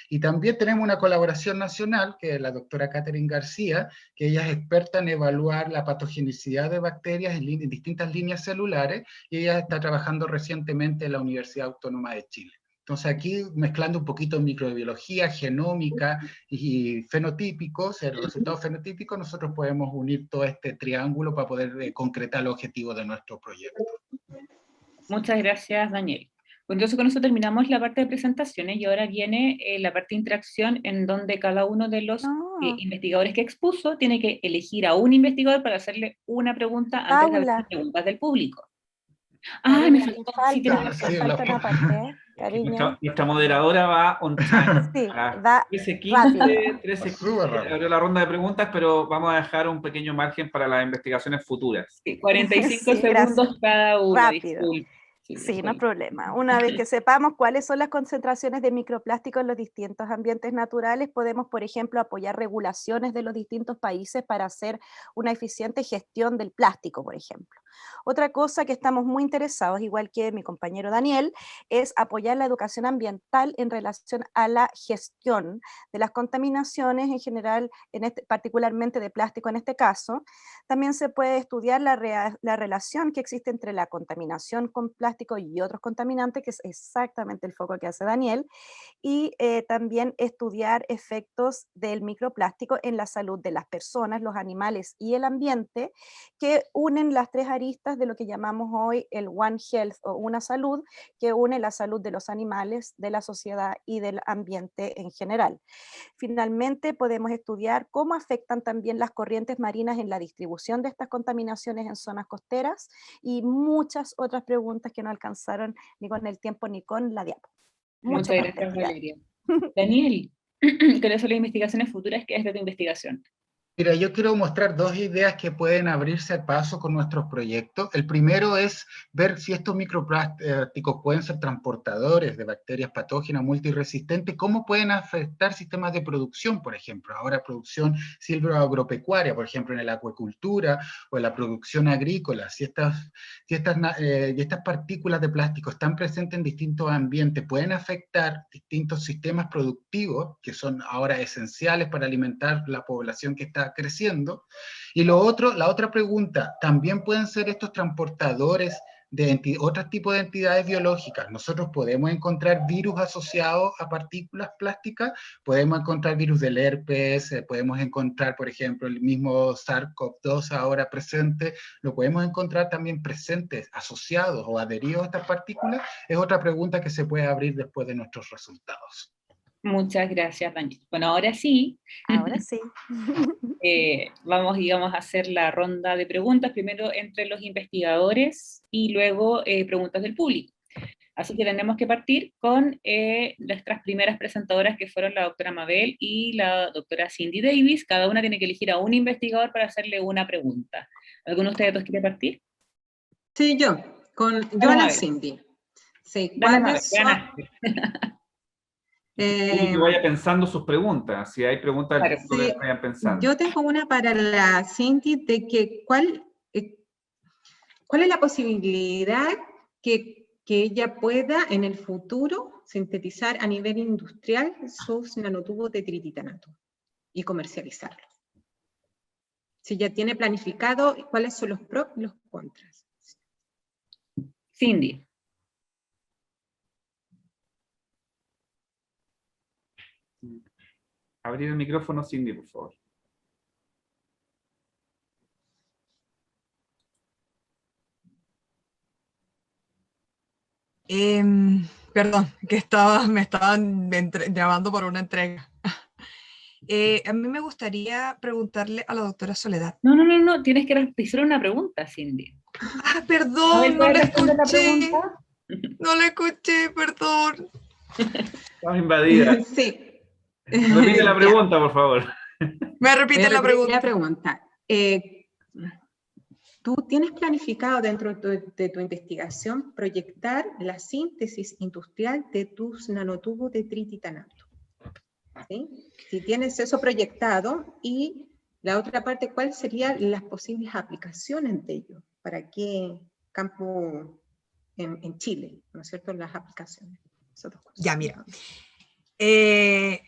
Y también tenemos una colaboración nacional, que es la doctora Catherine García, que ella es experta en evaluar la patogenicidad de bacterias en distintas líneas celulares, y ella está trabajando recientemente en la Universidad Autónoma de Chile. Entonces aquí, mezclando un poquito microbiología, genómica y fenotípicos, el resultado fenotípico, nosotros podemos unir todo este triángulo para poder concretar los objetivos de nuestro proyecto. Muchas gracias, Daniel. Entonces con eso terminamos la parte de presentaciones y ahora viene la parte de interacción en donde cada uno de los investigadores que expuso, tiene que elegir a un investigador para hacerle una pregunta antes de hacer las preguntas del público. Ah, me faltó. Sí, falta una parte, cariño. Nuestra moderadora va on time. Sí, A va 13:15, 13:15 abrió la ronda de preguntas, pero vamos a dejar un pequeño margen para las investigaciones futuras. Sí, 45 Sí, segundos cada uno. Rápido. Disculpe. Sí, no hay problema. Una vez que sepamos cuáles son las concentraciones de microplásticos en los distintos ambientes naturales, podemos, por ejemplo, apoyar regulaciones de los distintos países para hacer una eficiente gestión del plástico, por ejemplo. Otra cosa que estamos muy interesados, igual que mi compañero Daniel, es apoyar la educación ambiental en relación a la gestión de las contaminaciones en general, particularmente de plástico en este caso. También se puede estudiar la relación que existe entre la contaminación con plástico y otros contaminantes, que es exactamente el foco que hace Daniel, y también estudiar efectos del microplástico en la salud de las personas, los animales y el ambiente, que unen las tres aristas de lo que llamamos hoy el One Health o una salud, que une la salud de los animales, de la sociedad y del ambiente en general. Finalmente, podemos estudiar cómo afectan también las corrientes marinas en la distribución de estas contaminaciones en zonas costeras y muchas otras preguntas que no alcanzaron ni con el tiempo ni con la diapo. Muchas gracias, Valeria. Daniel, ¿cuáles son las investigaciones futuras que es de tu investigación? Mira, yo quiero mostrar dos ideas que pueden abrirse al paso con nuestros proyectos. El primero es ver si estos microplásticos pueden ser transportadores de bacterias patógenas multiresistentes, cómo pueden afectar sistemas de producción, por ejemplo. Ahora producción silvoagropecuaria, por ejemplo, en la acuicultura o en la producción agrícola. Si estas partículas de plástico están presentes en distintos ambientes, pueden afectar distintos sistemas productivos que son ahora esenciales para alimentar la población que está creciendo. Y la otra pregunta, ¿también pueden ser estos transportadores de otros tipos de entidades biológicas? Nosotros podemos encontrar virus asociados a partículas plásticas, podemos encontrar virus del herpes, podemos encontrar, por ejemplo, el mismo SARS-CoV-2 ahora presente, lo podemos encontrar también presentes, asociados o adheridos a estas partículas. Es otra pregunta que se puede abrir después de nuestros resultados. Muchas gracias, Daniel. Bueno, ahora sí. Ahora sí. Vamos a hacer la ronda de preguntas, primero entre los investigadores y luego preguntas del público. Así que tenemos que partir con nuestras primeras presentadoras, que fueron la doctora Mabel y la doctora Cindy Davis. Cada una tiene que elegir a un investigador para hacerle una pregunta. ¿Alguno de ustedes dos quiere partir? Sí, yo a la Cindy. Sí, ¿cuáles son? Que vaya pensando sus preguntas, si hay preguntas, claro, que vayan pensando. Yo tengo una para la Cindy de que ¿cuál es la posibilidad que ella pueda en el futuro sintetizar a nivel industrial sus nanotubos de trititanato y comercializarlos? Si ya tiene planificado cuáles son los pros y los contras. Cindy. Abrir el micrófono, Cindy, por favor. Perdón, que me estaban llamando por una entrega. A mí me gustaría preguntarle a la doctora Soledad. No, tienes que hacer una pregunta, Cindy. Ah, perdón, no la escuché. No la escuché, perdón. Estamos invadidas. Sí. Repite la pregunta, por favor. Me repite la pregunta. ¿Tú tienes planificado dentro de tu investigación proyectar la síntesis industrial de tus nanotubos de trititanato? ¿Sí? Si tienes eso proyectado, y la otra parte, ¿cuáles serían las posibles aplicaciones de ello? ¿Para qué campo en Chile? ¿No es cierto? Las aplicaciones. Ya, mira.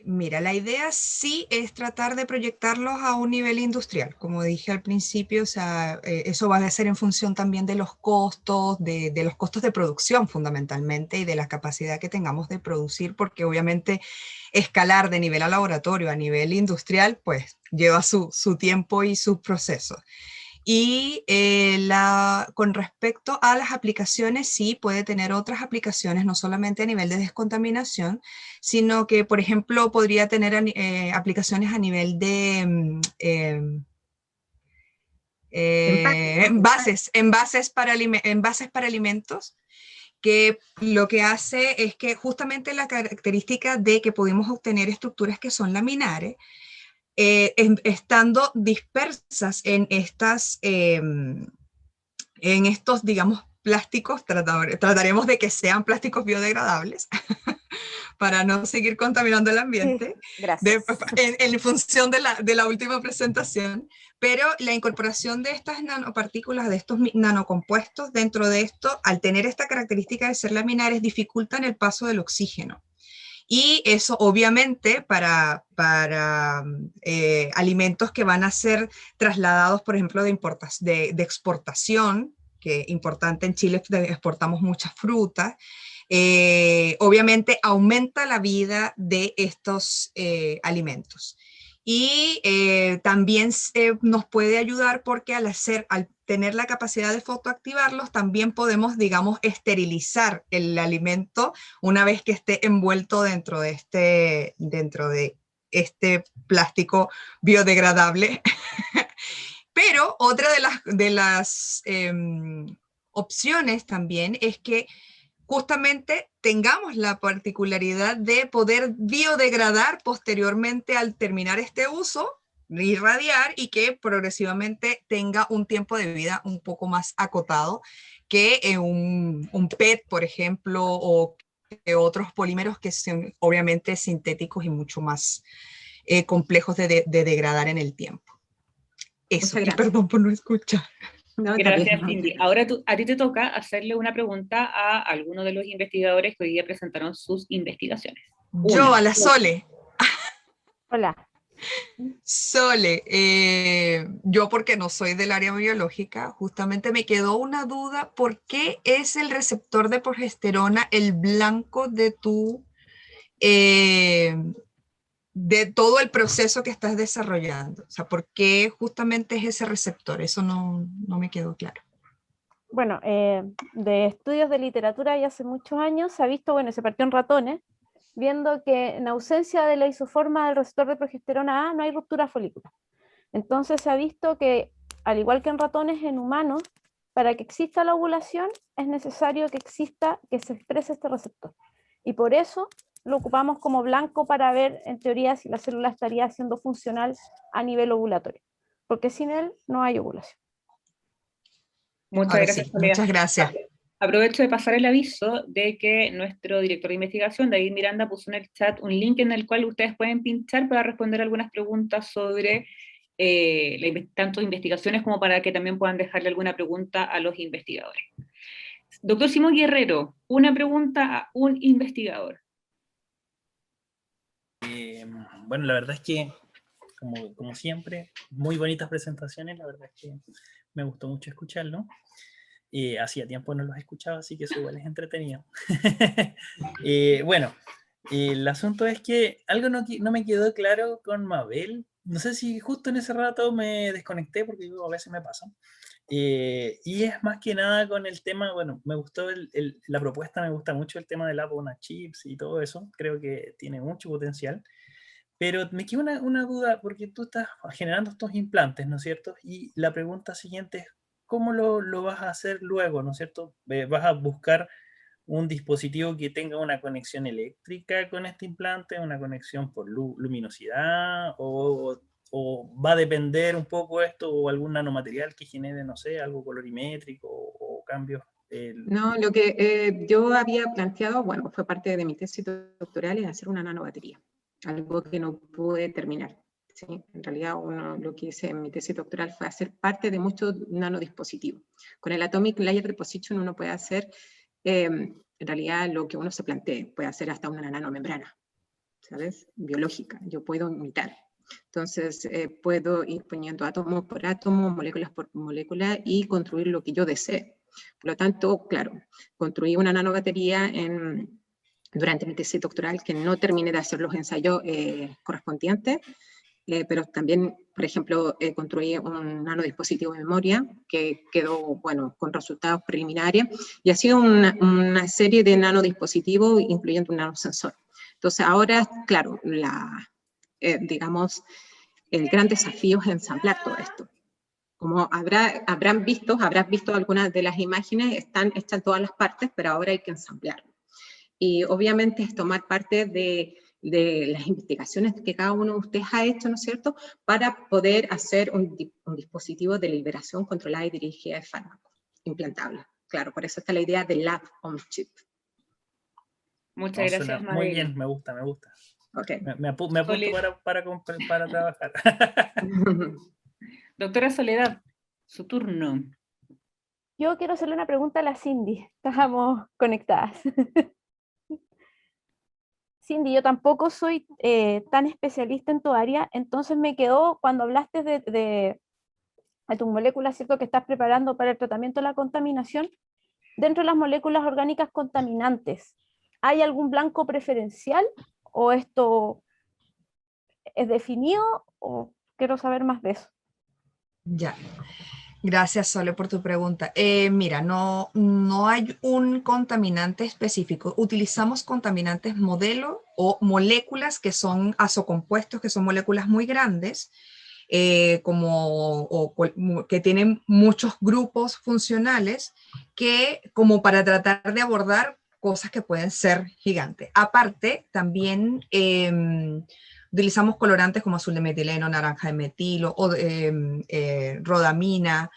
Mira, la idea sí es tratar de proyectarlos a un nivel industrial, como dije al principio. O sea, eso va a ser en función también de los costos, de los costos de producción fundamentalmente, y de la capacidad que tengamos de producir, porque obviamente escalar de nivel a laboratorio a nivel industrial, pues lleva su tiempo y sus procesos. Y con respecto a las aplicaciones, sí puede tener otras aplicaciones, no solamente a nivel de descontaminación, sino que, por ejemplo, podría tener aplicaciones a nivel de envases para alimentos, que lo que hace es que justamente la característica de que podemos obtener estructuras que son laminares, estando dispersas en estos, digamos, plásticos, trataremos de que sean plásticos biodegradables para no seguir contaminando el ambiente, Gracias. en función de la última presentación, pero la incorporación de estas nanopartículas, de estos nanocompuestos dentro de esto, al tener esta característica de ser laminares, dificultan el paso del oxígeno. Y eso obviamente para alimentos que van a ser trasladados, por ejemplo, de exportación, que es importante en Chile, exportamos muchas frutas, obviamente aumenta la vida de estos alimentos. Y también nos puede ayudar porque al tener la capacidad de fotoactivarlos, también podemos, digamos, esterilizar el alimento una vez que esté envuelto dentro de este plástico biodegradable. Pero otra de las opciones también es que justamente tengamos la particularidad de poder biodegradar posteriormente al terminar este uso, irradiar, y que progresivamente tenga un tiempo de vida un poco más acotado que un PET, por ejemplo, o otros polímeros que son obviamente sintéticos y mucho más complejos de degradar en el tiempo. Eso, y perdón por no escuchar. No, Gracias, Cindy. Ahora a ti te toca hacerle una pregunta a alguno de los investigadores que hoy día presentaron sus investigaciones. Yo, a la Sole. Hola. Sole, yo porque no soy del área biológica, justamente me quedó una duda, ¿por qué es el receptor de progesterona el blanco de de todo el proceso que estás desarrollando? O sea, ¿por qué justamente es ese receptor? Eso no me quedó claro. Bueno, de estudios de literatura y hace muchos años se ha visto, bueno, se partió en ratones, viendo que en ausencia de la isoforma del receptor de progesterona A no hay ruptura folicular. Entonces se ha visto que, al igual que en ratones, en humanos, para que exista la ovulación es necesario que se exprese este receptor. Y por eso lo ocupamos como blanco para ver, en teoría, si la célula estaría siendo funcional a nivel ovulatorio. Porque sin él no hay ovulación. Muchas gracias, sí, muchas gracias. Aprovecho de pasar el aviso de que nuestro director de investigación, David Miranda, puso en el chat un link en el cual ustedes pueden pinchar para responder algunas preguntas sobre tanto investigaciones como para que también puedan dejarle alguna pregunta a los investigadores. Doctor Simón Guerrero, una pregunta a un investigador. Bueno, la verdad es que, como siempre, muy bonitas presentaciones, la verdad es que me gustó mucho escucharlo. Hacía tiempo no los escuchaba, así que eso igual es entretenido. Bueno, el asunto es que algo no me quedó claro con Mabel. No sé si justo en ese rato me desconecté, porque a veces me pasa. Y es más que nada con el tema, bueno, me gustó la propuesta, me gusta mucho el tema del Apple Chips y todo eso. Creo que tiene mucho potencial. Pero me queda una duda, porque tú estás generando estos implantes, ¿no es cierto? Y la pregunta siguiente es, ¿cómo lo vas a hacer luego, ¿no es cierto? ¿Vas a buscar un dispositivo que tenga una conexión eléctrica con este implante, una conexión por luminosidad, o va a depender un poco esto, o algún nanomaterial que genere, no sé, algo colorimétrico o cambios? No, lo que yo había planteado, bueno, fue parte de mi tesis doctoral, es hacer una nanobatería, algo que no pude terminar. ¿Sí? En realidad, lo que hice en mi tesis doctoral fue hacer parte de muchos nanodispositivos. Con el Atomic Layer Deposition uno puede hacer, en realidad, lo que uno se plantee, puede hacer hasta una nanomembrana, ¿sabes? Biológica, yo puedo imitar. Entonces, puedo ir poniendo átomo por átomo, moléculas por molécula y construir lo que yo desee. Por lo tanto, claro, construí una nanobatería durante mi tesis doctoral que no terminé de hacer los ensayos correspondientes, pero también, por ejemplo, construí un nanodispositivo de memoria que quedó, bueno, con resultados preliminares, y ha sido una serie de nanodispositivos, incluyendo un nanosensor. Entonces ahora, claro, digamos, el gran desafío es ensamblar todo esto. Como habrás visto algunas de las imágenes, están hechas en todas las partes, pero ahora hay que ensamblarlo. Y obviamente es tomar parte de las investigaciones que cada uno de ustedes ha hecho, ¿no es cierto?, para poder hacer un dispositivo de liberación controlada y dirigida de fármacos implantable. Claro, por eso está la idea del Lab on Chip. Muchas gracias, Mabel. Muy bien, me gusta. Okay. Me apunto para trabajar. Doctora Soledad, su turno. Yo quiero hacerle una pregunta a la Cindy. Estábamos conectadas. Cindy, yo tampoco soy tan especialista en tu área, entonces me quedó cuando hablaste de tus moléculas, ¿cierto?, que estás preparando para el tratamiento de la contaminación. Dentro de las moléculas orgánicas contaminantes, ¿hay algún blanco preferencial o esto es definido? O quiero saber más de eso. Ya. Gracias, Sole, por tu pregunta. Mira, no hay un contaminante específico. Utilizamos contaminantes modelo o moléculas que son azocompuestos, que son moléculas muy grandes, que tienen muchos grupos funcionales, como para tratar de abordar cosas que pueden ser gigantes. Aparte, también utilizamos colorantes como azul de metileno, naranja de metilo, o rodamina.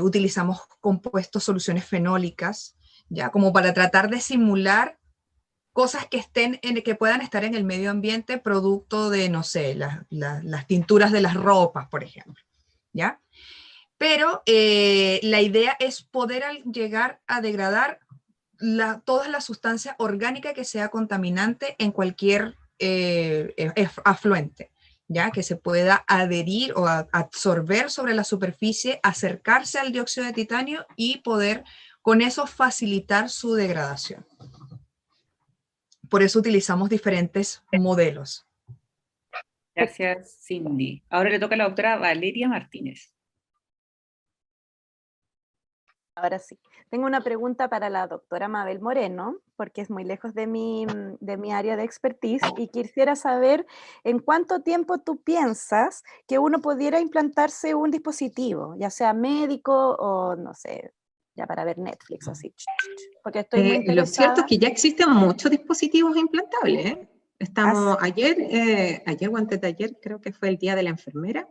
Utilizamos compuestos, soluciones fenólicas, ya como para tratar de simular cosas que puedan estar en el medio ambiente, producto de, no sé, las tinturas de las ropas, por ejemplo, ¿ya? Pero la idea es poder llegar a degradar toda la sustancia orgánica que sea contaminante en cualquier afluente, ¿ya? Que se pueda adherir o absorber sobre la superficie, acercarse al dióxido de titanio y poder con eso facilitar su degradación. Por eso utilizamos diferentes modelos. Gracias, Cindy. Ahora le toca a la doctora Valeria Martínez. Ahora sí. Tengo una pregunta para la doctora Mabel Moreno, porque es muy lejos de mi área de expertise, y quisiera saber en cuánto tiempo tú piensas que uno pudiera implantarse un dispositivo, ya sea médico o, no sé, ya para ver Netflix o así. Porque estoy muy interesada. Lo cierto es que ya existen muchos dispositivos implantables, ¿eh? Estamos ayer o antes de ayer, creo que fue el Día de la Enfermera,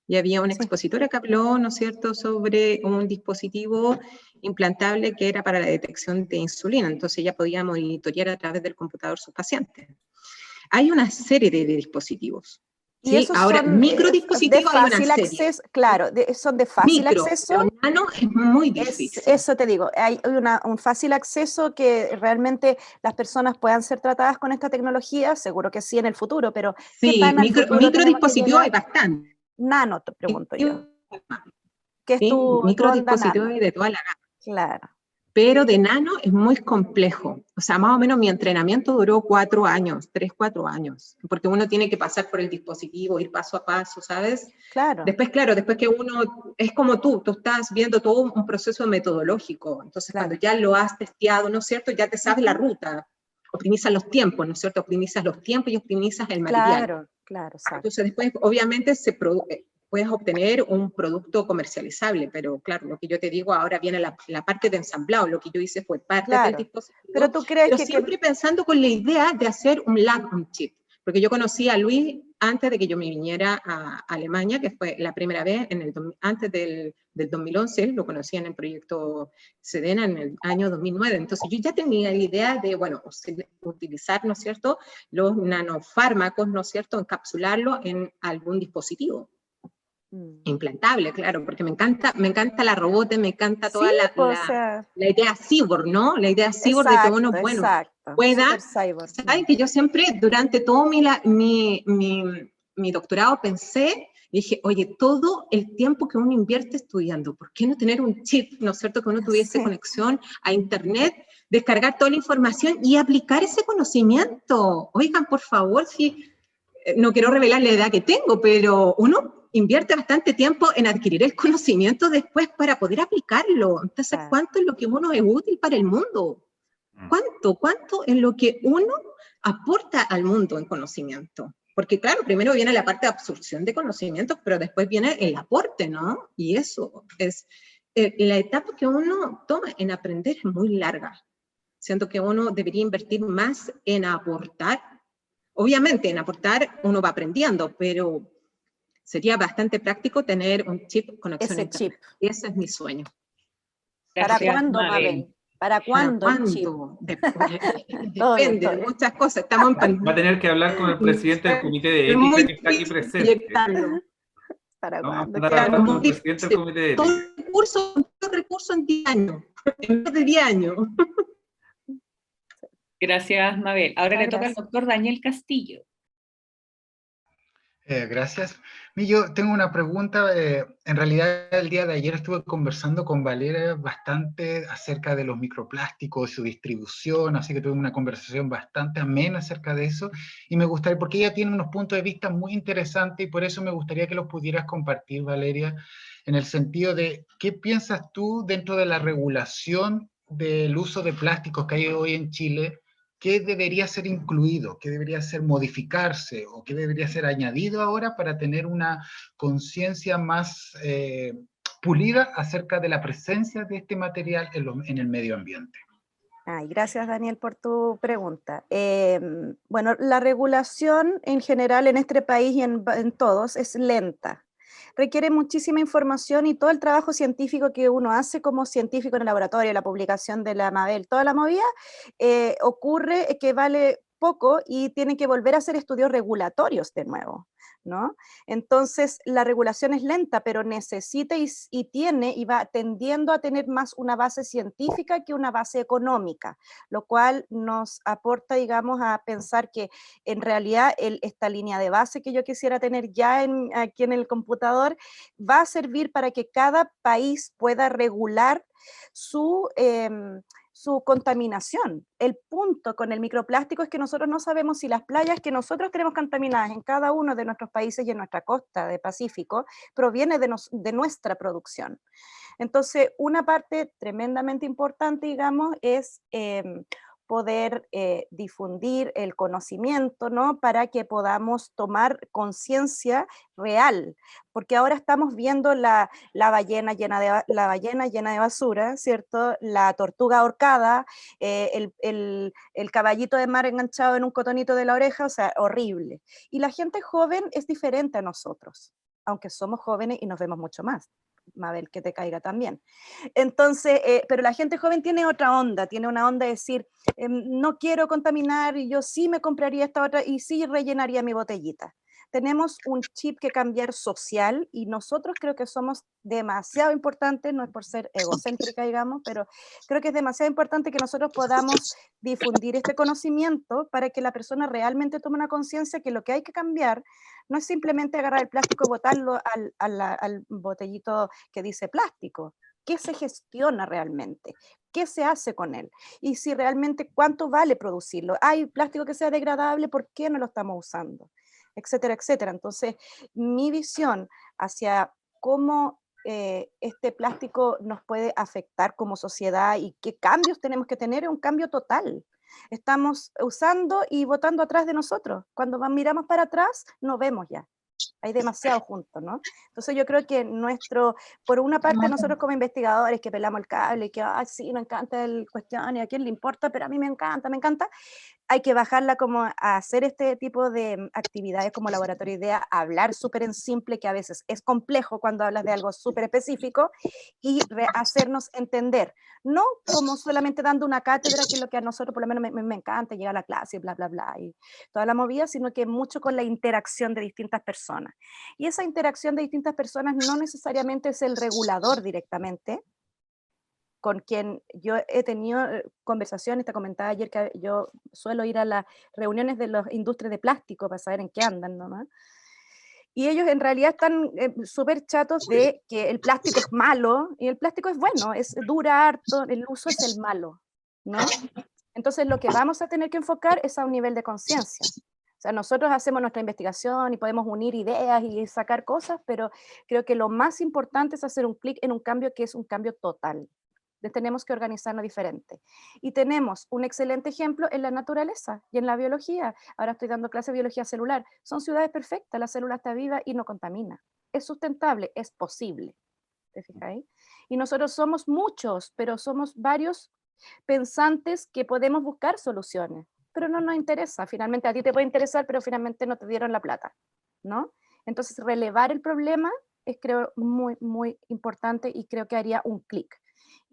y había una expositora que habló, ¿no es cierto?, sobre un dispositivo implantable que era para la detección de insulina. Entonces ella podía monitorear a través del computador sus pacientes. Hay una serie de dispositivos. ¿Y esos ahora, son microdispositivos de fácil acceso? Claro, son de fácil acceso. Pero nano es muy difícil. Eso te digo, hay un fácil acceso que realmente las personas puedan ser tratadas con esta tecnología, seguro que sí en el futuro, pero sí, microdispositivos hay bastante. Nano, te pregunto yo. ¿Qué es tu microdispositivos de toda la gama? Claro. Pero de nano es muy complejo. O sea, más o menos mi entrenamiento duró 4 años, 3-4 años, porque uno tiene que pasar por el dispositivo, ir paso a paso, ¿sabes? Claro. Después que uno, es como tú estás viendo todo un proceso metodológico. Entonces, cuando ya lo has testeado, ¿no es cierto? Ya te sabes la ruta. Optimizas los tiempos, ¿no es cierto? Optimizas los tiempos y optimizas el material. Claro. Entonces, después, obviamente, puedes obtener un producto comercializable, pero claro, lo que yo te digo, ahora viene la parte de ensamblado, lo que yo hice fue parte del dispositivo, pero tú crees que siempre pensando con la idea de hacer un Lab on Chip, porque yo conocí a Luis antes de que yo me viniera a Alemania, que fue la primera vez, antes del 2011, lo conocí en el proyecto Sedena en el año 2009, entonces yo ya tenía la idea de, bueno, utilizar, ¿no es cierto?, los nanofármacos, ¿no es cierto?, encapsularlo en algún dispositivo. Implantable, claro, porque me encanta la robótica, me encanta toda la idea cyborg, ¿no? La idea cyborg de que uno, bueno, pueda, ¿saben? Que yo siempre, durante todo mi doctorado pensé, dije, oye, todo el tiempo que uno invierte estudiando, ¿por qué no tener un chip, ¿no es cierto? Que uno tuviese conexión a internet, descargar toda la información y aplicar ese conocimiento. Oigan, por favor, si no quiero revelar la edad que tengo, pero uno invierte bastante tiempo en adquirir el conocimiento después para poder aplicarlo. Entonces, ¿cuánto es lo que uno es útil para el mundo? ¿Cuánto es lo que uno aporta al mundo en conocimiento? Porque claro, primero viene la parte de absorción de conocimientos, pero después viene el aporte, ¿no? Y eso es, la etapa que uno toma en aprender es muy larga. Siento que uno debería invertir más en aportar. Obviamente, en aportar uno va aprendiendo, pero sería bastante práctico tener un chip con conexión a internet. Ese es mi sueño. ¿Para cuándo, Mabel? ¿Para cuándo el chip? Depende de muchas cosas. Estamos en Va a tener que hablar con el presidente del comité de ética que está aquí presente. ¿Para cuándo? Vamos a hablar con el presidente del comité de ética. Todo el recurso en 10 años, en vez de 10 años. Gracias, Mabel. Ahora le toca al doctor Daniel Castillo. Gracias. Yo tengo una pregunta. En realidad, el día de ayer estuve conversando con Valeria bastante acerca de los microplásticos y su distribución, así que tuve una conversación bastante amena acerca de eso, y me gustaría, porque ella tiene unos puntos de vista muy interesantes, y por eso me gustaría que los pudieras compartir, Valeria, en el sentido de, ¿qué piensas tú dentro de la regulación del uso de plásticos que hay hoy en Chile? ¿Qué debería ser incluido? ¿Qué debería ser modificarse? ¿O qué debería ser añadido ahora para tener una conciencia más pulida acerca de la presencia de este material en el medio ambiente? Ay, gracias, Daniel, por tu pregunta. Bueno, la regulación en general en este país y en todos es lenta. Requiere muchísima información y todo el trabajo científico que uno hace como científico en el laboratorio, la publicación de la Mabel, toda la movida, ocurre que vale poco y tienen que volver a hacer estudios regulatorios de nuevo, ¿no? Entonces, la regulación es lenta, pero necesita y tiene y va tendiendo a tener más una base científica que una base económica, lo cual nos aporta, digamos, a pensar que en realidad esta línea de base que yo quisiera tener ya aquí en el computador va a servir para que cada país pueda regular su contaminación. El punto con el microplástico es que nosotros no sabemos si las playas que nosotros tenemos contaminadas en cada uno de nuestros países y en nuestra costa de Pacífico proviene de nuestra producción. Entonces, una parte tremendamente importante, digamos, es poder difundir el conocimiento, ¿no? Para que podamos tomar conciencia real, porque ahora estamos viendo la ballena llena de basura, ¿cierto? La tortuga ahorcada, el caballito de mar enganchado en un cotonito de la oreja, o sea, horrible. Y la gente joven es diferente a nosotros, aunque somos jóvenes y nos vemos mucho más. Mabel, que te caiga también. Entonces, pero la gente joven tiene otra onda, tiene una onda de decir, no quiero contaminar, y yo sí me compraría esta otra y sí rellenaría mi botellita. Tenemos un chip que cambiar social y nosotros creo que somos demasiado importantes, no es por ser egocéntrica, digamos, pero creo que es demasiado importante que nosotros podamos difundir este conocimiento para que la persona realmente tome una conciencia que lo que hay que cambiar no es simplemente agarrar el plástico y botarlo al botellito que dice plástico. ¿Qué se gestiona realmente? ¿Qué se hace con él? Y si realmente, ¿cuánto vale producirlo? ¿Hay plástico que sea degradable? ¿Por qué no lo estamos usando? Etcétera, etcétera. Entonces, mi visión hacia cómo este plástico nos puede afectar como sociedad y qué cambios tenemos que tener es un cambio total. Estamos usando y botando atrás de nosotros. Cuando miramos para atrás, no vemos ya. Hay demasiado juntos, ¿no? Entonces yo creo que por una parte nosotros como investigadores que pelamos el cable y que, sí, me encanta el cuestión y a quién le importa, pero a mí me encanta, hay que bajarla como a hacer este tipo de actividades como laboratorio de idea, hablar súper en simple, que a veces es complejo cuando hablas de algo súper específico, y hacernos entender, no como solamente dando una cátedra, que es lo que a nosotros por lo menos me encanta, llegar a la clase y bla, bla, bla, y toda la movida, sino que mucho con la interacción de distintas personas. Y esa interacción de distintas personas no necesariamente es el regulador directamente, con quien yo he tenido conversaciones, te comentaba ayer que yo suelo ir a las reuniones de las industrias de plástico para saber en qué andan nomás. Y ellos en realidad están súper chatos de que el plástico es malo, y el plástico es bueno, dura harto, el uso es el malo, ¿no? Entonces lo que vamos a tener que enfocar es a un nivel de conciencia. O sea, nosotros hacemos nuestra investigación y podemos unir ideas y sacar cosas, pero creo que lo más importante es hacer un clic en un cambio que es un cambio total. Tenemos que organizarnos diferente. Y tenemos un excelente ejemplo en la naturaleza y en la biología. Ahora estoy dando clase de biología celular. Son ciudades perfectas, la célula está viva y no contamina. Es sustentable, es posible. ¿Te fijáis? Y nosotros somos muchos, pero somos varios pensantes que podemos buscar soluciones, pero no nos interesa. Finalmente a ti te puede interesar, pero finalmente no te dieron la plata, ¿no? Entonces relevar el problema es, creo, muy, muy importante y creo que haría un clic.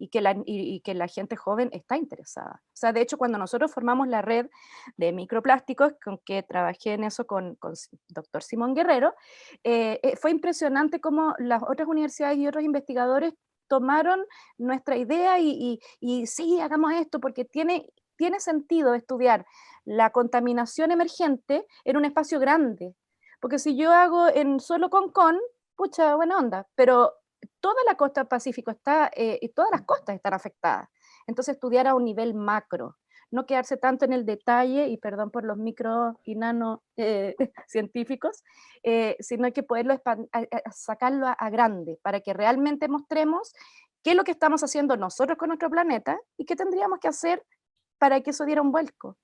Y que la gente joven está interesada. O sea, de hecho, cuando nosotros formamos la red de microplásticos, con que trabajé en eso con doctor Simón Guerrero, fue impresionante cómo las otras universidades y otros investigadores tomaron nuestra idea y sí, hagamos esto, porque tiene sentido estudiar la contaminación emergente en un espacio grande. Porque si yo hago en solo Concón, pucha, buena onda, pero toda la costa Pacífico está, y todas las costas están afectadas. Entonces estudiar a un nivel macro, no quedarse tanto en el detalle, y perdón por los micro y nano científicos, sino que poderlo sacarlo a grande, para que realmente mostremos qué es lo que estamos haciendo nosotros con nuestro planeta, y qué tendríamos que hacer para que eso diera un vuelco.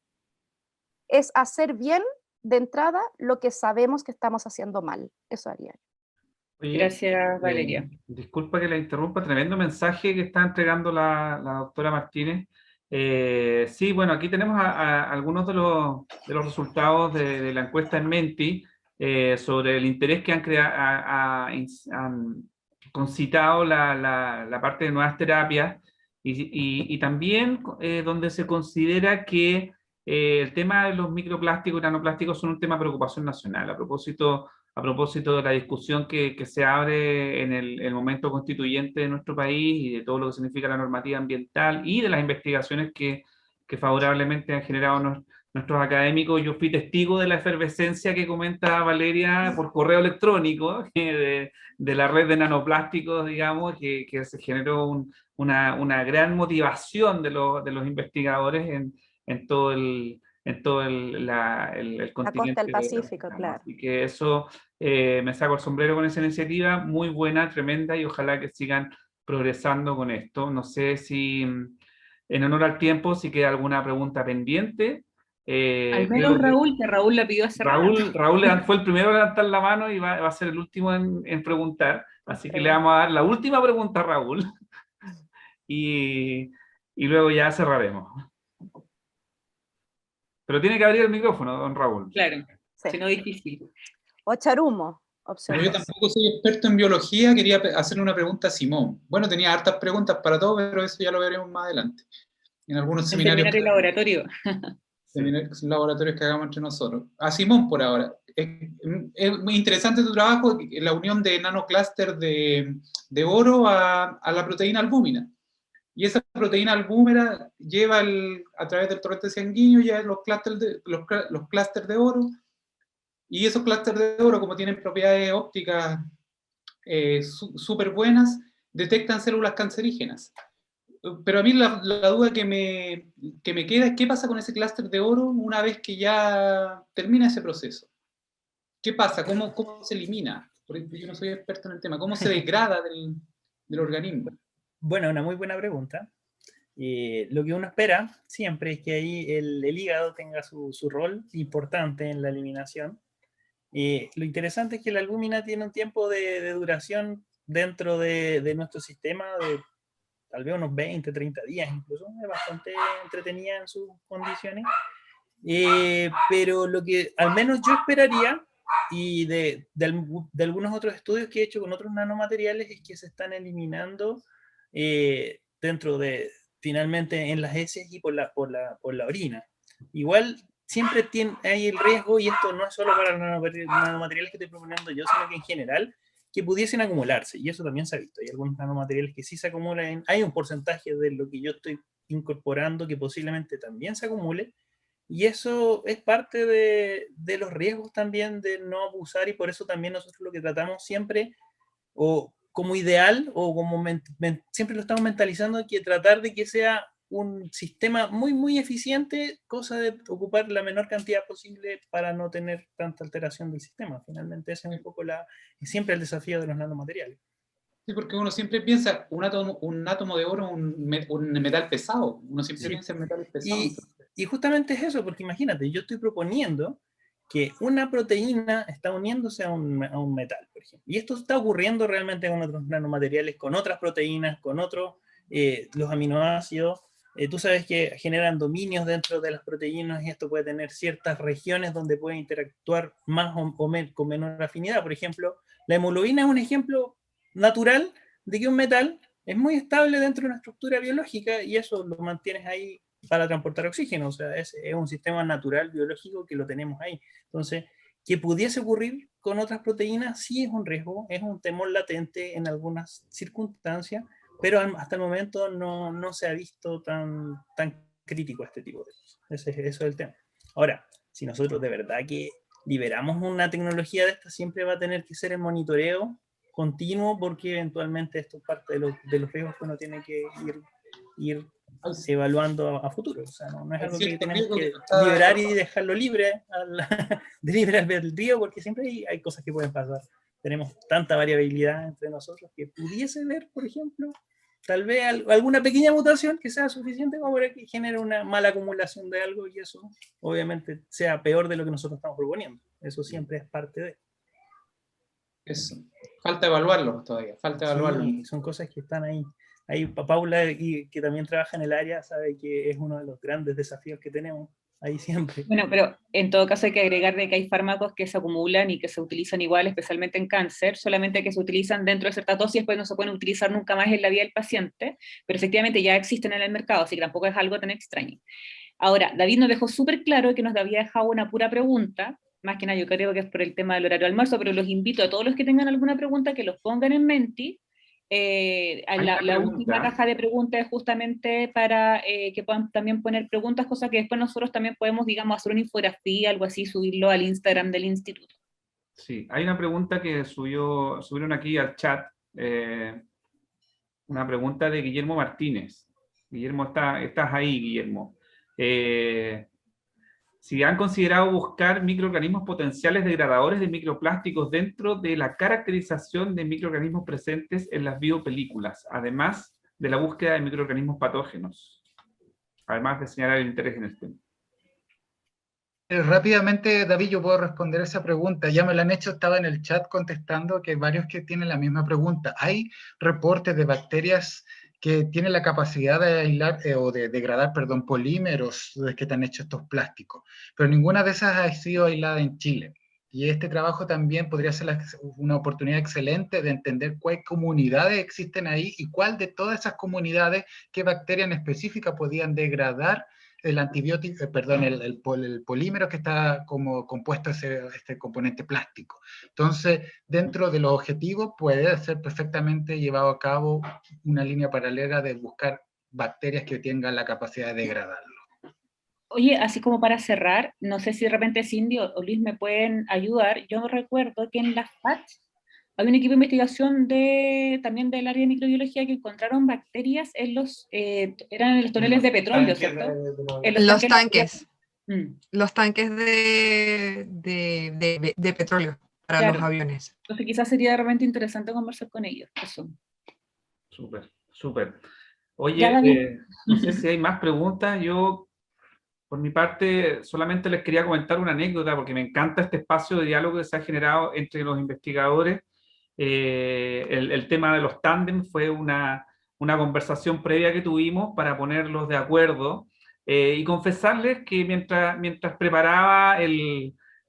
Es hacer bien de entrada lo que sabemos que estamos haciendo mal. Eso haría. Oye, Gracias, Valeria. Disculpa que la interrumpa, tremendo mensaje que está entregando la doctora Martínez. Sí, bueno, aquí tenemos algunos de los resultados de la encuesta en Menti sobre el interés que han concitado la parte de nuevas terapias y también donde se considera que el tema de los microplásticos y nanoplásticos son un tema de preocupación nacional. A propósito de la discusión que se abre en el momento constituyente de nuestro país y de todo lo que significa la normativa ambiental y de las investigaciones que favorablemente han generado nuestros académicos. Yo fui testigo de la efervescencia que comenta Valeria por correo electrónico de la red de nanoplásticos, digamos, que se generó una gran motivación de los investigadores en todo el continente. La costa del Pacífico, claro. Así que eso, me saco el sombrero con esa iniciativa, muy buena, tremenda, y ojalá que sigan progresando con esto. No sé si, en honor al tiempo, si queda alguna pregunta pendiente. Al menos Raúl, que Raúl la pidió hace rato. Raúl fue el primero a levantar la mano y va a ser el último en preguntar, así que le vamos a dar la última pregunta a Raúl y luego ya cerraremos. Pero tiene que abrir el micrófono, don Raúl. Claro, sí. Si no difícil. O Charumo. Yo tampoco soy experto en biología, quería hacerle una pregunta a Simón. Bueno, tenía hartas preguntas para todos, pero eso ya lo veremos más adelante. En algunos seminarios. El laboratorio. Laboratorios que hagamos entre nosotros. A Simón por ahora. Es muy interesante tu trabajo, la unión de nanoclúster de oro a la proteína albúmina. Y esa proteína albúmina lleva a través del torrente sanguíneo ya los clústeres de oro, y esos clústeres de oro, como tienen propiedades ópticas súper buenas, detectan células cancerígenas. Pero a mí la duda que me queda es qué pasa con ese clúster de oro una vez que ya termina ese proceso. ¿Qué pasa? ¿Cómo se elimina? Porque yo no soy experto en el tema. ¿Cómo se degrada del organismo? Bueno, una muy buena pregunta. Lo que uno espera siempre es que ahí el hígado tenga su rol importante en la eliminación. Lo interesante es que la albúmina tiene un tiempo de duración dentro de nuestro sistema de tal vez unos 20, 30 días, incluso es bastante entretenida en sus condiciones. Pero lo que al menos yo esperaría, y de algunos otros estudios que he hecho con otros nanomateriales, es que se están eliminando dentro de, finalmente, en las heces y por la orina. Igual siempre hay el riesgo, y esto no es solo para los nanomateriales que estoy proponiendo yo, sino que en general, que pudiesen acumularse, y eso también se ha visto. Hay algunos nanomateriales que sí se acumulan, hay un porcentaje de lo que yo estoy incorporando que posiblemente también se acumule, y eso es parte de los riesgos también de no abusar, y por eso también nosotros lo que tratamos siempre, o como ideal, o como siempre lo estamos mentalizando, que tratar de que sea un sistema muy, muy eficiente, cosa de ocupar la menor cantidad posible para no tener tanta alteración del sistema. Finalmente ese es un poco siempre el desafío de los nanomateriales. Sí, porque uno siempre piensa, un átomo de oro, un metal pesado, uno siempre piensa en metales pesados. Y justamente es eso, porque imagínate, yo estoy proponiendo que una proteína está uniéndose a un metal, por ejemplo. Y esto está ocurriendo realmente con otros nanomateriales, con otras proteínas, con otros, los aminoácidos. Tú sabes que generan dominios dentro de las proteínas y esto puede tener ciertas regiones donde puede interactuar más con menor afinidad. Por ejemplo, la hemoglobina es un ejemplo natural de que un metal es muy estable dentro de una estructura biológica y eso lo mantienes ahí para transportar oxígeno. O sea, es un sistema natural biológico que lo tenemos ahí. Entonces, que pudiese ocurrir con otras proteínas sí es un riesgo, es un temor latente en algunas circunstancias, pero hasta el momento no se ha visto tan crítico este tipo de cosas. Eso es el tema. Ahora, si nosotros de verdad que liberamos una tecnología de esta, siempre va a tener que ser el monitoreo continuo, porque eventualmente esto es parte de los riesgos que uno tiene que ir evaluando a futuro. O sea, no es algo que tenemos que liberar y dejarlo libre, de libre albedrío, porque siempre hay cosas que pueden pasar. Tenemos tanta variabilidad entre nosotros que pudiese ver, por ejemplo, tal vez alguna pequeña mutación que sea suficiente como para que genere una mala acumulación de algo y eso obviamente sea peor de lo que nosotros estamos proponiendo. Eso siempre es parte de... Eso. Falta evaluarlo todavía, falta evaluarlo. Sí, son cosas que están ahí. Ahí Paula, que también trabaja en el área, sabe que es uno de los grandes desafíos que tenemos ahí siempre. Bueno, pero en todo caso hay que agregar de que hay fármacos que se acumulan y que se utilizan igual, especialmente en cáncer, solamente que se utilizan dentro de cierta dosis y después no se pueden utilizar nunca más en la vida del paciente, pero efectivamente ya existen en el mercado, así que tampoco es algo tan extraño. Ahora, David nos dejó súper claro que nos había dejado una pura pregunta, más que nada yo creo que es por el tema del horario de almuerzo, pero los invito a todos los que tengan alguna pregunta que los pongan en Menti. La última caja de preguntas es justamente para que puedan también poner preguntas, cosas que después nosotros también podemos, digamos, hacer una infografía, algo así, subirlo al Instagram del instituto. Sí, hay una pregunta que subieron aquí al chat, una pregunta de Guillermo Martínez. Guillermo, estás ahí, Guillermo. Si han considerado buscar microorganismos potenciales degradadores de microplásticos dentro de la caracterización de microorganismos presentes en las biopelículas, además de la búsqueda de microorganismos patógenos, además de señalar el interés en el tema. Rápidamente, David, yo puedo responder esa pregunta. Ya me la han hecho, estaba en el chat contestando que varios que tienen la misma pregunta. Hay reportes de bacterias que tienen la capacidad de aislar o de degradar, perdón, polímeros de que están hechos estos plásticos, pero ninguna de esas ha sido aislada en Chile. Y este trabajo también podría ser una oportunidad excelente de entender cuáles comunidades existen ahí y cuál de todas esas comunidades, qué bacterias en específica podían degradar el antibiótico, perdón, el polímero que está como compuesto este componente plástico. Entonces, dentro de los objetivos puede ser perfectamente llevado a cabo una línea paralela de buscar bacterias que tengan la capacidad de degradarlo. Oye, así como para cerrar, no sé si de repente Cindy o Luis me pueden ayudar. Yo recuerdo que en la FAT hay un equipo de investigación también del área de microbiología que encontraron bacterias en eran en los toneles de petróleo, ¿cierto? En los tanques. Los tanques de petróleo para los aviones. Entonces quizás sería realmente interesante conversar con ellos. Eso. Súper, súper. Oye, no sé si hay más preguntas. Yo, por mi parte, solamente les quería comentar una anécdota, porque me encanta este espacio de diálogo que se ha generado entre los investigadores. El tema de los tándem fue una conversación previa que tuvimos para ponerlos de acuerdo y confesarles que mientras preparaba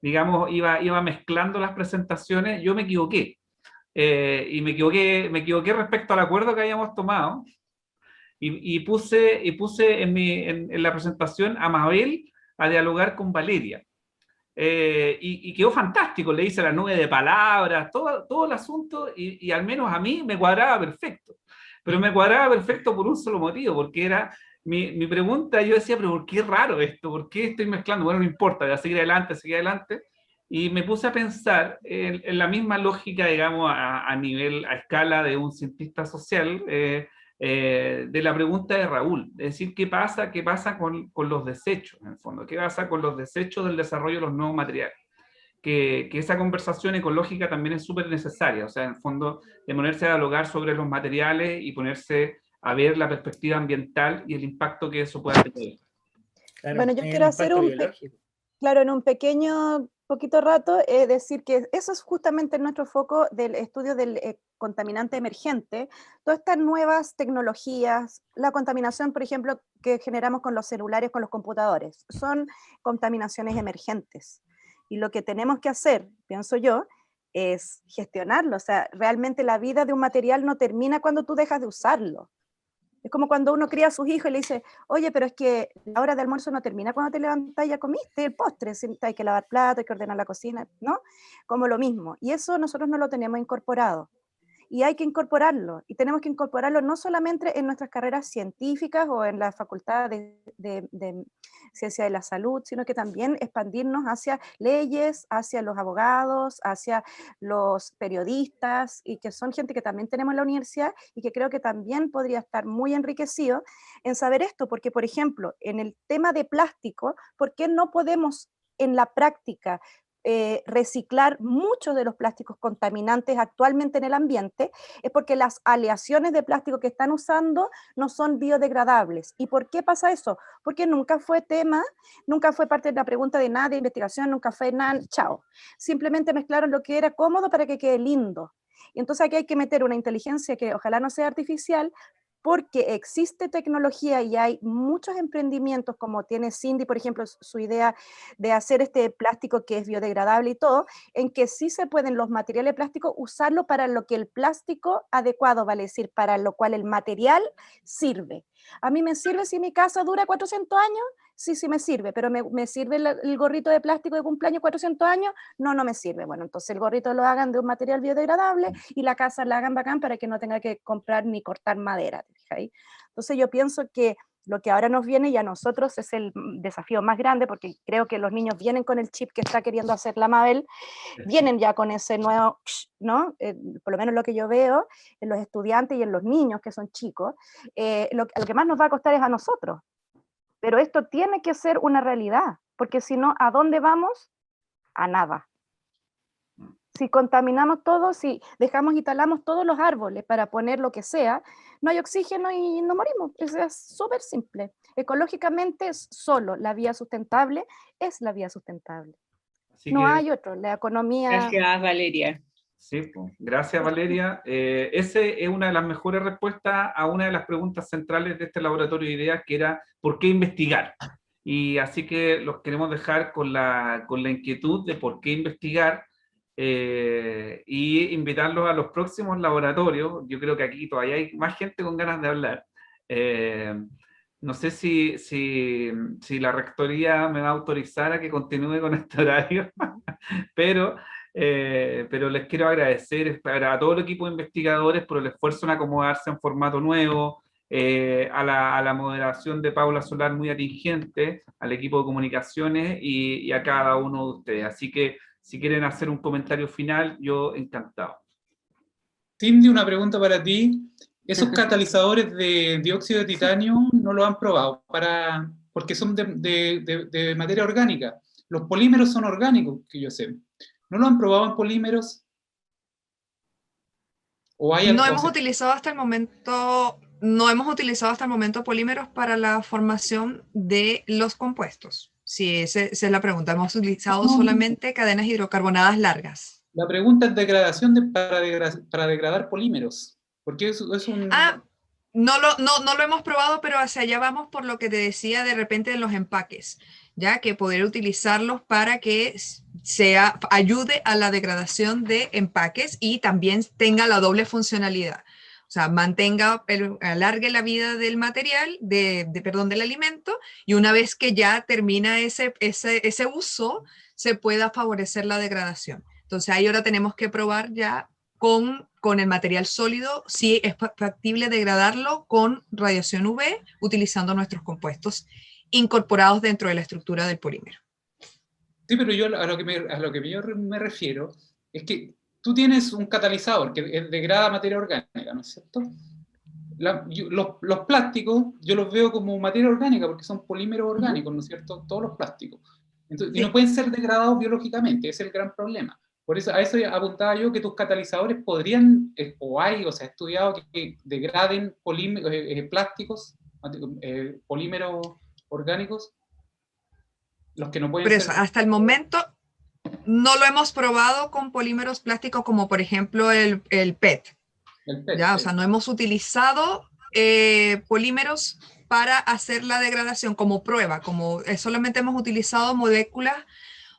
digamos, iba mezclando las presentaciones, yo me equivoqué. Y me equivoqué respecto al acuerdo que habíamos tomado y puse en la presentación a Mabel a dialogar con Valeria. Y quedó fantástico, le hice la nube de palabras, todo el asunto, y al menos a mí me cuadraba perfecto. Pero me cuadraba perfecto por un solo motivo, porque era mi pregunta. Yo decía, pero ¿por qué es raro esto? ¿Por qué estoy mezclando? Bueno, no importa, voy a seguir adelante. Y me puse a pensar en la misma lógica, digamos, a escala de un cientista social. de la pregunta de Raúl, es decir, ¿qué pasa con los desechos, en el fondo? ¿Qué pasa con los desechos del desarrollo de los nuevos materiales? Que esa conversación ecológica también es súper necesaria, o sea, en el fondo, de ponerse a dialogar sobre los materiales y ponerse a ver la perspectiva ambiental y el impacto que eso pueda tener. Claro, Bueno, yo quiero hacer claro, en un poquito rato, decir que eso es justamente nuestro foco del estudio del contaminante emergente, todas estas nuevas tecnologías, la contaminación, por ejemplo, que generamos con los celulares, con los computadores, son contaminaciones emergentes. Y lo que tenemos que hacer, pienso yo, es gestionarlo. O sea, realmente la vida de un material no termina cuando tú dejas de usarlo. Es como cuando uno cría a sus hijos y le dice, oye, pero es que la hora de almuerzo no termina cuando te levantas y ya comiste el postre, hay que lavar plato, hay que ordenar la cocina, ¿no? Como lo mismo. Y eso nosotros no lo tenemos incorporado. Y hay que incorporarlo, y tenemos que incorporarlo no solamente en nuestras carreras científicas o en la facultad de ciencia de la salud, sino que también expandirnos hacia leyes, hacia los abogados, hacia los periodistas, y que son gente que también tenemos en la universidad y que creo que también podría estar muy enriquecido en saber esto, porque por ejemplo, en el tema de plástico, ¿por qué no podemos en la práctica reciclar muchos de los plásticos contaminantes actualmente en el ambiente? Es porque las aleaciones de plástico que están usando no son biodegradables. ¿Y por qué pasa eso? Porque nunca fue tema, nunca fue parte de la pregunta de nada, de investigación, nunca fue nada, chao. Simplemente mezclaron lo que era cómodo para que quede lindo. Y entonces aquí hay que meter una inteligencia que ojalá no sea artificial, porque existe tecnología y hay muchos emprendimientos, como tiene Cindy, por ejemplo, su idea de hacer este plástico que es biodegradable y todo, en que sí se pueden los materiales plásticos usarlo para lo que el plástico adecuado, vale decir, para lo cual el material sirve. A mí me sirve si mi casa dura 400 años, sí me sirve, pero ¿me sirve el gorrito de plástico de cumpleaños 400 años? No me sirve. Bueno, entonces el gorrito lo hagan de un material biodegradable y la casa la hagan bacán para que no tenga que comprar ni cortar madera. Entonces yo pienso que lo que ahora nos viene y a nosotros es el desafío más grande, porque creo que los niños vienen con el chip que está queriendo hacer la Mabel, vienen ya con ese nuevo, ¿no? Por lo menos lo que yo veo en los estudiantes y en los niños que son chicos, lo que más nos va a costar es a nosotros. Pero esto tiene que ser una realidad, porque si no, ¿a dónde vamos? A nada. Si contaminamos todo, si dejamos y talamos todos los árboles para poner lo que sea, no hay oxígeno y no morimos. Es súper simple. Ecológicamente, solo la vía sustentable es la vía sustentable. Así no hay otro. La economía... Gracias, Valeria. Sí, pues, gracias, Valeria. Esa es una de las mejores respuestas a una de las preguntas centrales de este laboratorio de ideas, que era ¿por qué investigar? Y así que los queremos dejar con la inquietud de por qué investigar, y invitarlos a los próximos laboratorios. Yo creo que aquí todavía hay más gente con ganas de hablar. No sé si la rectoría me va a autorizar a que continúe con este horario, pero les quiero agradecer a todo el equipo de investigadores por el esfuerzo en acomodarse en formato nuevo, a la moderación de Paula Solar muy atingente, al equipo de comunicaciones y a cada uno de ustedes. Así que si quieren hacer un comentario final, yo encantado. Cindy, una pregunta para ti. ¿Esos catalizadores de dióxido de titanio no lo han probado? Porque son de materia orgánica. Los polímeros son orgánicos, que yo sé. ¿No lo han probado en polímeros? No hemos utilizado hasta el momento polímeros para la formación de los compuestos. Sí, esa es la pregunta. Hemos utilizado solamente cadenas hidrocarbonadas largas. La pregunta es degradación para degradar polímeros. Porque es un... No lo hemos probado, pero hacia allá vamos por lo que te decía de repente de los empaques, ya que poder utilizarlos para que ayude a la degradación de empaques y también tenga la doble funcionalidad. O sea, alargue la vida del material, del alimento, y una vez que ya termina ese uso, se pueda favorecer la degradación. Entonces ahí ahora tenemos que probar ya con el material sólido si es factible degradarlo con radiación UV utilizando nuestros compuestos incorporados dentro de la estructura del polímero. Sí, pero yo a lo que yo me refiero es que tú tienes un catalizador que degrada materia orgánica, ¿no es cierto? los plásticos yo los veo como materia orgánica porque son polímeros orgánicos, ¿no es cierto? Todos los plásticos. Entonces, y no pueden ser degradados biológicamente, ese es el gran problema. Por eso, a eso apuntaba yo, que tus catalizadores podrían, o sea, estudiado que degraden plásticos, polímeros orgánicos, los que no pueden Por ser... eso, hasta el momento no lo hemos probado con polímeros plásticos como por ejemplo el PET. El PET, ¿ya? O sea, no hemos utilizado polímeros para hacer la degradación como prueba, solamente hemos utilizado moléculas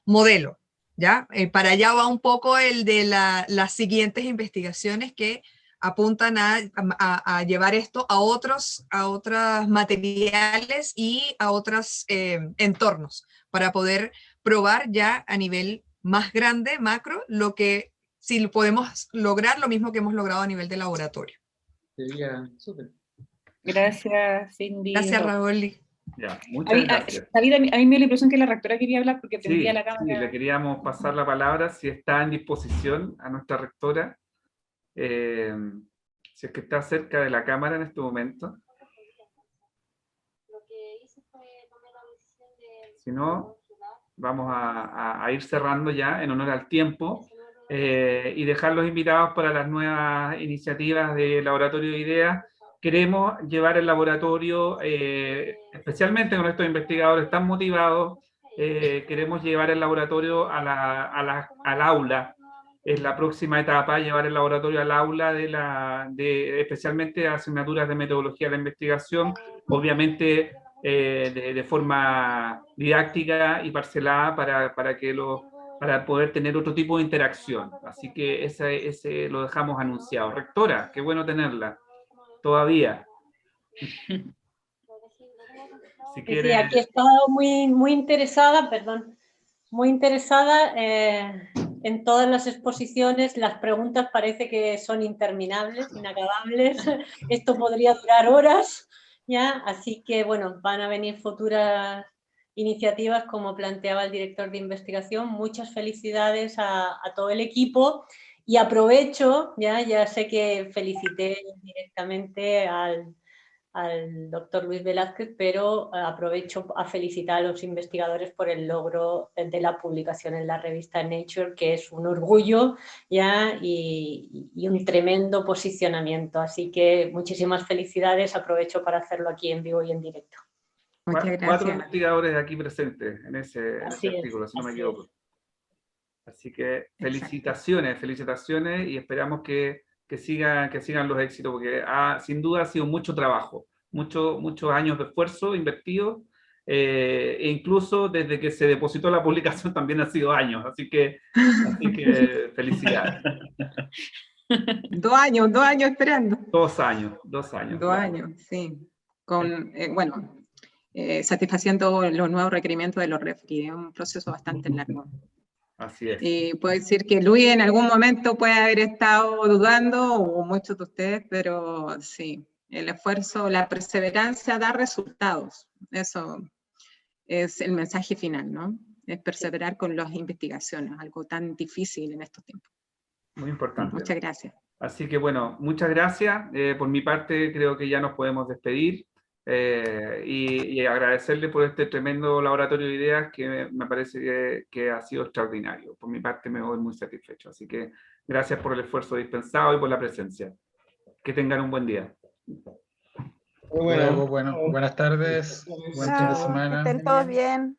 modelo. ¿Ya? Para allá va un poco el de las siguientes investigaciones que apuntan a llevar esto a otros materiales y a otros entornos, para poder probar ya a nivel más grande, macro, si podemos lograr lo mismo que hemos logrado a nivel de laboratorio. Sería súper. Gracias, Cindy. Gracias, Raúl. Ya, muchas gracias. David, a mí me dio la impresión que la rectora quería hablar porque prendía la cámara. Sí, le queríamos pasar la palabra, si está en disposición, a nuestra rectora, si es que está cerca de la cámara en este momento. Si no, vamos a ir cerrando ya en honor al tiempo y dejar los invitados para las nuevas iniciativas de Laboratorio de Ideas. Queremos llevar el laboratorio, especialmente con estos investigadores tan motivados, queremos llevar el laboratorio al aula. Es la próxima etapa, llevar el laboratorio al aula especialmente de asignaturas de metodología de la investigación, obviamente de forma didáctica y parcelada para poder tener otro tipo de interacción. Así que ese lo dejamos anunciado. Rectora, qué bueno tenerla. Todavía. Si sí, aquí he estado muy interesada, muy interesada en todas las exposiciones. Las preguntas parece que son interminables, inacabables. Esto podría durar horas, ¿ya? Así que, bueno, van a venir futuras iniciativas, como planteaba el director de investigación. Muchas felicidades a todo el equipo. Y aprovecho, ya sé que felicité directamente al doctor Luis Velázquez, pero aprovecho a felicitar a los investigadores por el logro de la publicación en la revista Nature, que es un orgullo y un tremendo posicionamiento. Así que muchísimas felicidades, aprovecho para hacerlo aquí en vivo y en directo. Muchas gracias. 4 investigadores aquí presentes en ese artículo, si no me equivoco. Así que felicitaciones y esperamos que sigan los éxitos, porque sin duda ha sido mucho trabajo, muchos años de esfuerzo invertido, e incluso desde que se depositó la publicación también ha sido años, así que felicidades. 2 años esperando. 2 años. 2 años, sí. Satisfaciendo los nuevos requerimientos de los refri, es un proceso bastante largo. Así es. Y puedo decir que Luis en algún momento puede haber estado dudando, o muchos de ustedes, pero sí, el esfuerzo, la perseverancia da resultados. Eso es el mensaje final, ¿no? Es perseverar con las investigaciones, algo tan difícil en estos tiempos. Muy importante. Muchas gracias. Así que bueno, muchas gracias. Por mi parte creo que ya nos podemos despedir. Y agradecerle por este tremendo laboratorio de ideas que me parece que ha sido extraordinario. Por mi parte me voy muy satisfecho. Así que gracias por el esfuerzo dispensado y por la presencia. Que tengan un buen día. Bueno, buenas tardes. Buen fin de semana. Que estén todos bien.